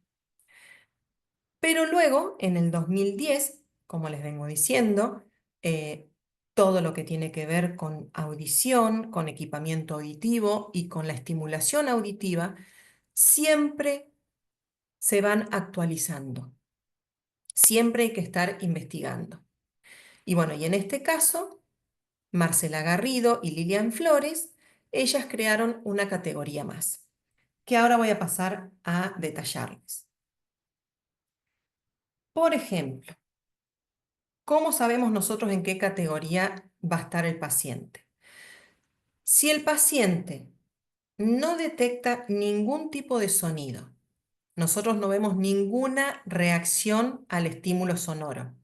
[SPEAKER 1] Pero luego, en el 2010, como les vengo diciendo, eh, todo lo que tiene que ver con audición, con equipamiento auditivo y con la estimulación auditiva, siempre se van actualizando. Siempre hay que estar investigando. Y bueno, y en este caso, Marcela Garrido y Lilian Flores, ellas crearon una categoría más, que ahora voy a pasar a detallarles. Por ejemplo, ¿cómo sabemos nosotros en qué categoría va a estar el paciente? Si el paciente no detecta ningún tipo de sonido, nosotros no vemos ninguna reacción al estímulo sonoro,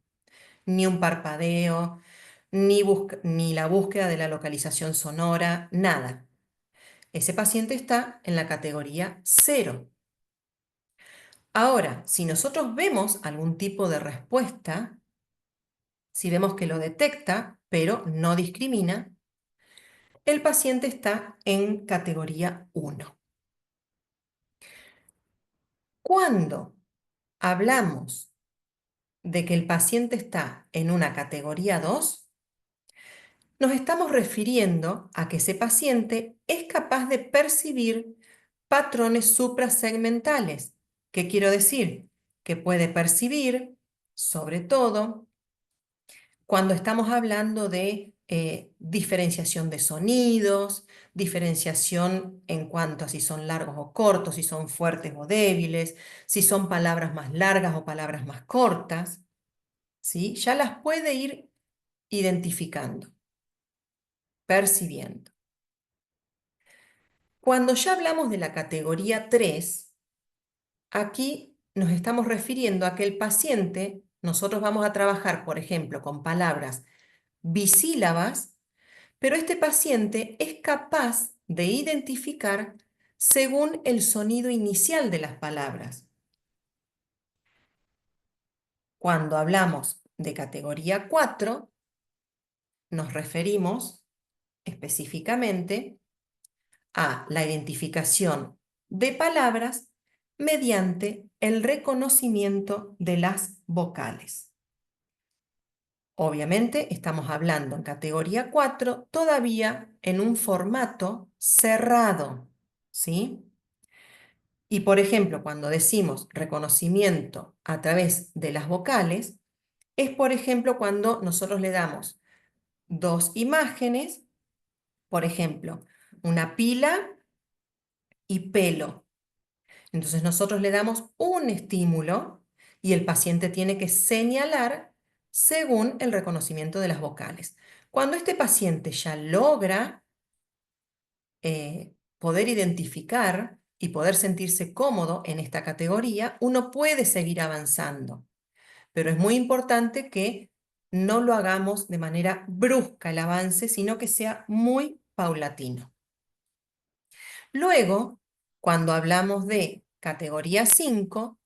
[SPEAKER 1] ni un parpadeo, ni la búsqueda de la localización sonora, nada. Ese paciente está en la categoría 0. Ahora, si nosotros vemos algún tipo de respuesta, si vemos que lo detecta, pero no discrimina, el paciente está en categoría 1. Cuando hablamos de que el paciente está en una categoría 2, nos estamos refiriendo a que ese paciente es capaz de percibir patrones suprasegmentales. ¿Qué quiero decir? Que puede percibir, sobre todo, cuando estamos hablando de diferenciación de sonidos, diferenciación en cuanto a si son largos o cortos, si son fuertes o débiles, si son palabras más largas o palabras más cortas, ¿sí? Ya las puede ir identificando, percibiendo. Cuando ya hablamos de la categoría 3, aquí nos estamos refiriendo a que el paciente, nosotros vamos a trabajar, por ejemplo, con palabras bisílabas, pero este paciente es capaz de identificar según el sonido inicial de las palabras. Cuando hablamos de categoría 4, nos referimos específicamente a la identificación de palabras mediante el reconocimiento de las vocales. Obviamente estamos hablando en categoría 4, todavía en un formato cerrado, ¿sí? Y por ejemplo, cuando decimos reconocimiento a través de las vocales, es por ejemplo cuando nosotros le damos dos imágenes, por ejemplo, una pila y pelo. Entonces nosotros le damos un estímulo y el paciente tiene que señalar según el reconocimiento de las vocales. Cuando este paciente ya logra poder identificar y poder sentirse cómodo en esta categoría, uno puede seguir avanzando, pero es muy importante que no lo hagamos de manera brusca el avance, sino que sea muy paulatino. Luego, cuando hablamos de categoría 5,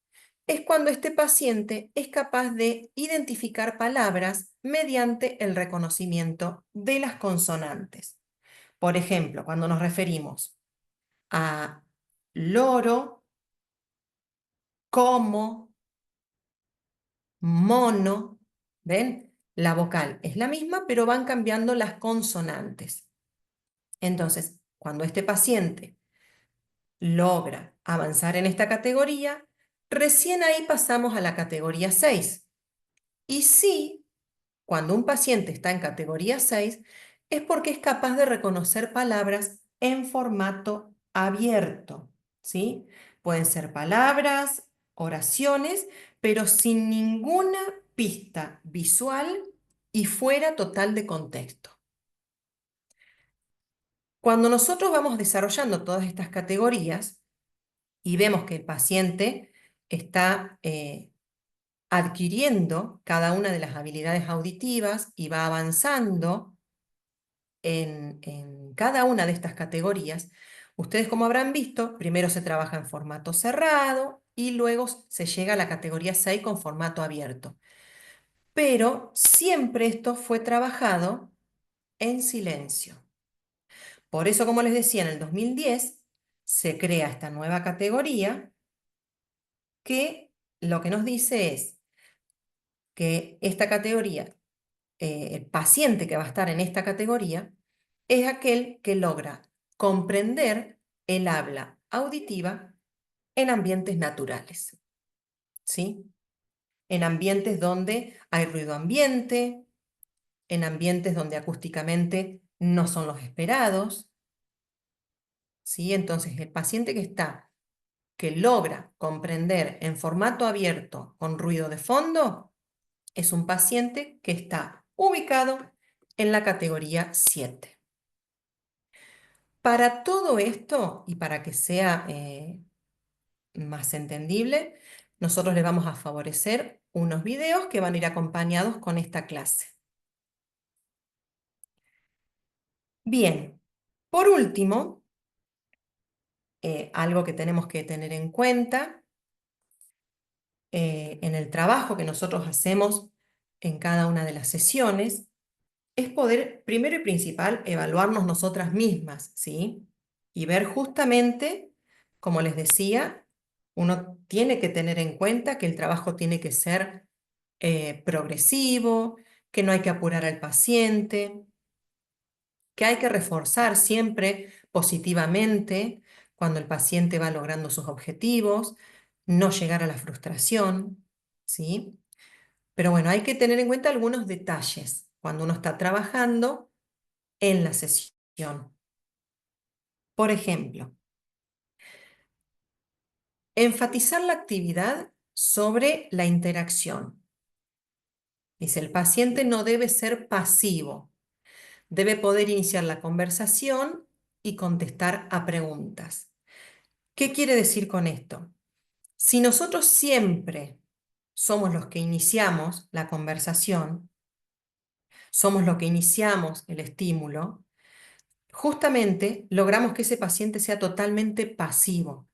[SPEAKER 1] es cuando este paciente es capaz de identificar palabras mediante el reconocimiento de las consonantes. Por ejemplo, cuando nos referimos a loro, como, mono, ¿ven? La vocal es la misma, pero van cambiando las consonantes. Entonces, cuando este paciente logra avanzar en esta categoría, recién ahí pasamos a la categoría 6. Y sí, cuando un paciente está en categoría 6, es porque es capaz de reconocer palabras en formato abierto, ¿sí? Pueden ser palabras, oraciones, pero sin ninguna pista visual y fuera total de contexto. Cuando nosotros vamos desarrollando todas estas categorías y vemos que el paciente está adquiriendo cada una de las habilidades auditivas y va avanzando en cada una de estas categorías, ustedes como habrán visto, primero se trabaja en formato cerrado y luego se llega a la categoría 6 con formato abierto. Pero siempre esto fue trabajado en silencio. Por eso, como les decía, en el 2010 se crea esta nueva categoría que lo que nos dice es que esta categoría, el paciente que va a estar en esta categoría, es aquel que logra comprender el habla auditiva en ambientes naturales, ¿sí? En ambientes donde hay ruido ambiente, en ambientes donde acústicamente no son los esperados, ¿sí? Entonces, el paciente que logra comprender en formato abierto con ruido de fondo, es un paciente que está ubicado en la categoría 7. Para todo esto y para que sea más entendible, nosotros le vamos a favorecer unos videos que van a ir acompañados con esta clase. Bien, por último, algo que tenemos que tener en cuenta en el trabajo que nosotros hacemos en cada una de las sesiones es poder, primero y principal, evaluarnos nosotras mismas, ¿sí? Y ver justamente, como les decía, uno tiene que tener en cuenta que el trabajo tiene que ser progresivo, que no hay que apurar al paciente, que hay que reforzar siempre positivamente cuando el paciente va logrando sus objetivos, no llegar a la frustración, ¿sí? Pero bueno, hay que tener en cuenta algunos detalles cuando uno está trabajando en la sesión. Por ejemplo, enfatizar la actividad sobre la interacción. Dice, el paciente no debe ser pasivo, debe poder iniciar la conversación y contestar a preguntas. ¿Qué quiere decir con esto? Si nosotros siempre somos los que iniciamos la conversación, somos los que iniciamos el estímulo, justamente logramos que ese paciente sea totalmente pasivo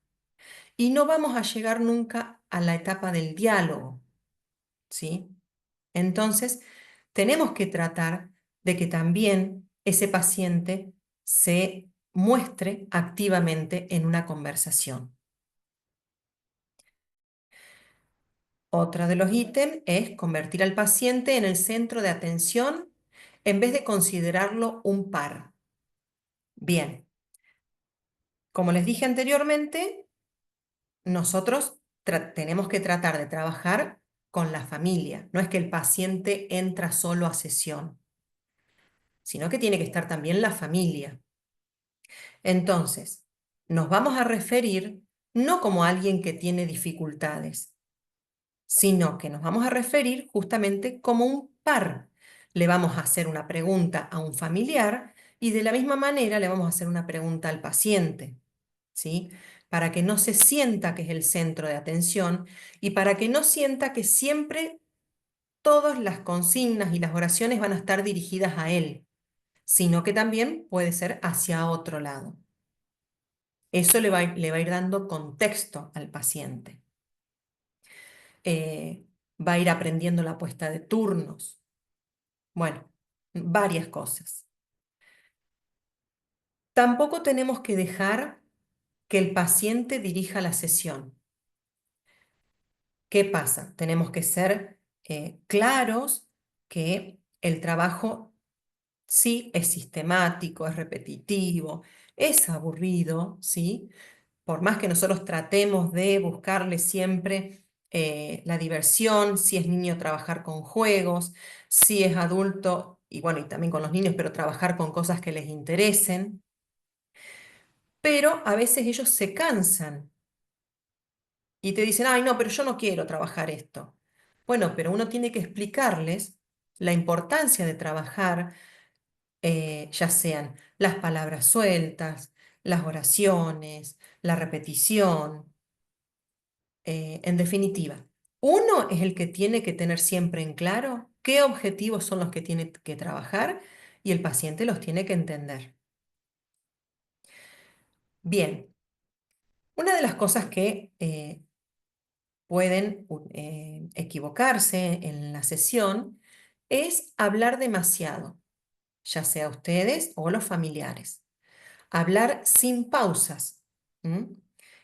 [SPEAKER 1] y no vamos a llegar nunca a la etapa del diálogo, ¿sí? Entonces, tenemos que tratar de que también ese paciente se muestre activamente en una conversación. Otro de los ítems es convertir al paciente en el centro de atención en vez de considerarlo un par. Bien, como les dije anteriormente, nosotros tenemos que tratar de trabajar con la familia. No es que el paciente entra solo a sesión, sino que tiene que estar también la familia. Entonces, nos vamos a referir no como alguien que tiene dificultades, sino que nos vamos a referir justamente como un par. Le vamos a hacer una pregunta a un familiar y de la misma manera le vamos a hacer una pregunta al paciente, ¿sí? Para que no se sienta que es el centro de atención y para que no sienta que siempre todas las consignas y las oraciones van a estar dirigidas a él, sino que también puede ser hacia otro lado. Eso le va a ir dando contexto al paciente. Va a ir aprendiendo la puesta de turnos. Bueno, varias cosas. Tampoco tenemos que dejar que el paciente dirija la sesión. ¿Qué pasa? Tenemos que ser claros que el trabajo sí es sistemático, es repetitivo, es aburrido, ¿sí? Por más que nosotros tratemos de buscarle siempre la diversión, si es niño trabajar con juegos, si es adulto, y bueno, y también con los niños, pero trabajar con cosas que les interesen, pero a veces ellos se cansan y te dicen, ay, no, pero yo no quiero trabajar esto. Bueno, pero uno tiene que explicarles la importancia de trabajar, ya sean las palabras sueltas, las oraciones, la repetición. En definitiva, uno es el que tiene que tener siempre en claro qué objetivos son los que tiene que trabajar y el paciente los tiene que entender. Bien, una de las cosas que pueden equivocarse en la sesión es hablar demasiado, ya sea ustedes o los familiares. Hablar sin pausas. ¿M?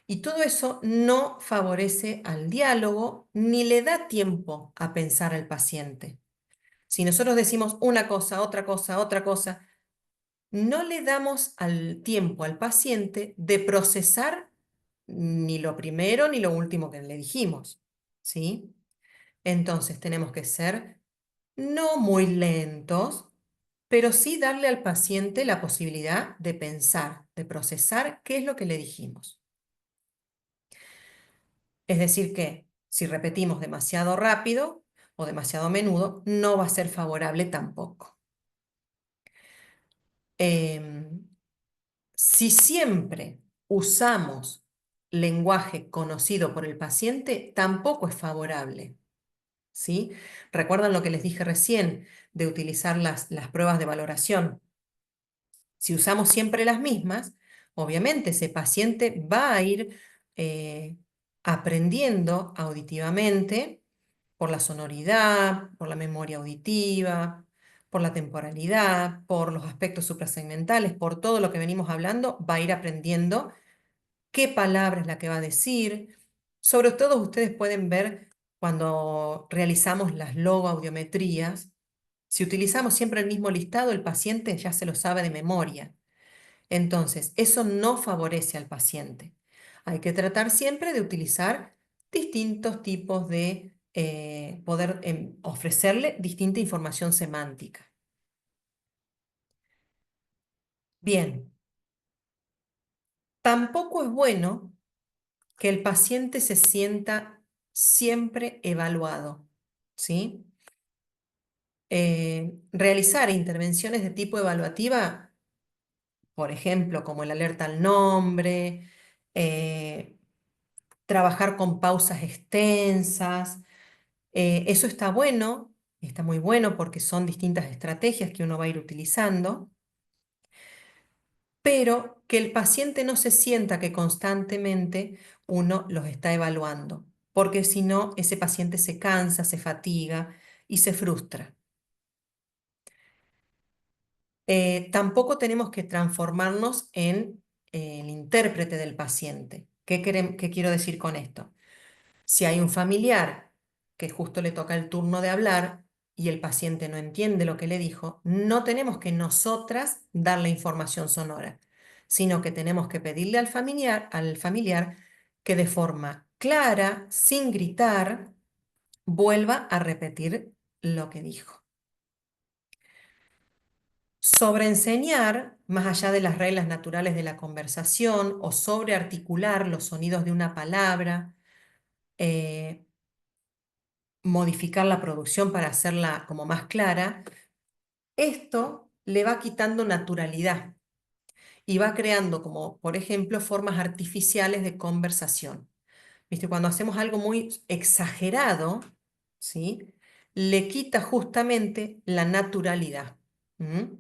[SPEAKER 1] Y todo eso no favorece al diálogo ni le da tiempo a pensar al paciente. Si nosotros decimos una cosa, otra cosa, no le damos al tiempo al paciente de procesar ni lo primero ni lo último que le dijimos, ¿sí? Entonces tenemos que ser no muy lentos, pero sí darle al paciente la posibilidad de pensar, de procesar qué es lo que le dijimos. Es decir, que si repetimos demasiado rápido o demasiado a menudo, no va a ser favorable tampoco. Em, si siempre usamos lenguaje conocido por el paciente, tampoco es favorable. ¿Sí? ¿Recuerdan lo que les dije recién de utilizar las pruebas de valoración? Si usamos siempre las mismas, obviamente ese paciente va a ir eh, aprendiendo auditivamente por la sonoridad, por la memoria auditiva, por la temporalidad, por los aspectos suprasegmentales, por todo lo que venimos hablando, va a ir aprendiendo qué palabra es la que va a decir. Sobre todo ustedes pueden ver cuando realizamos las logoaudiometrías, si utilizamos siempre el mismo listado, el paciente ya se lo sabe de memoria. Entonces, eso no favorece al paciente. Hay que tratar siempre de utilizar distintos tipos de poder ofrecerle distinta información semántica. Bien, tampoco es bueno que el paciente se sienta siempre evaluado, ¿sí? Realizar intervenciones de tipo evaluativa, por ejemplo, como el alerta al nombre, eh, trabajar con pausas extensas, eso está muy bueno porque son distintas estrategias que uno va a ir utilizando, pero que el paciente no se sienta que constantemente uno los está evaluando, porque si no, ese paciente se cansa, se fatiga y se frustra. Tampoco tenemos que transformarnos en el intérprete del paciente. ¿Qué quiero decir con esto? Si hay un familiar que justo le toca el turno de hablar y el paciente no entiende lo que le dijo, no tenemos que nosotras dar la información sonora, sino que tenemos que pedirle al familiar que de forma clara, sin gritar, vuelva a repetir lo que dijo. Sobreenseñar, más allá de las reglas naturales de la conversación, o sobrearticular los sonidos de una palabra, eh, modificar la producción para hacerla como más clara, esto le va quitando naturalidad y va creando como, por ejemplo, formas artificiales de conversación. ¿Viste? Cuando hacemos algo muy exagerado, ¿sí? Le quita justamente la naturalidad. ¿Mm?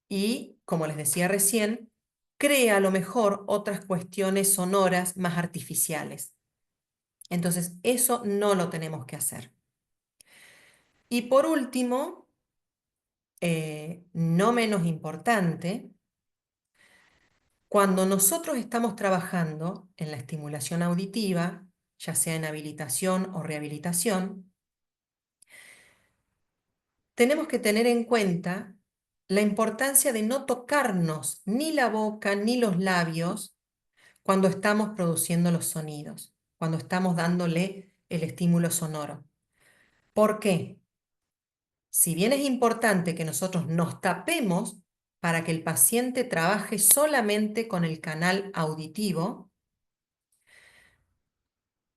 [SPEAKER 1] Y, como les decía recién, crea a lo mejor otras cuestiones sonoras más artificiales. Entonces, eso no lo tenemos que hacer. Y por último, no menos importante, cuando nosotros estamos trabajando en la estimulación auditiva, ya sea en habilitación o rehabilitación, tenemos que tener en cuenta la importancia de no tocarnos ni la boca ni los labios cuando estamos produciendo los sonidos, cuando estamos dándole el estímulo sonoro. ¿Por qué? Si bien es importante que nosotros nos tapemos para que el paciente trabaje solamente con el canal auditivo,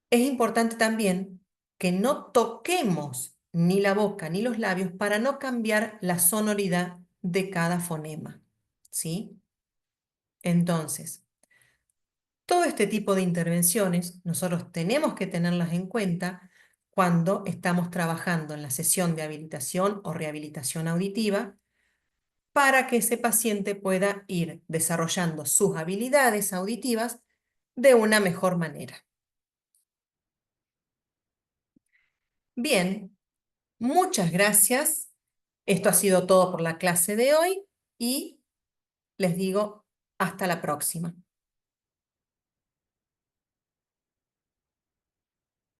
[SPEAKER 1] es importante también que no toquemos ni la boca ni los labios para no cambiar la sonoridad de cada fonema, ¿sí? Entonces, todo este tipo de intervenciones nosotros tenemos que tenerlas en cuenta cuando estamos trabajando en la sesión de habilitación o rehabilitación auditiva para que ese paciente pueda ir desarrollando sus habilidades auditivas de una mejor manera. Bien, muchas gracias. Esto ha sido todo por la clase de hoy y les digo hasta la próxima.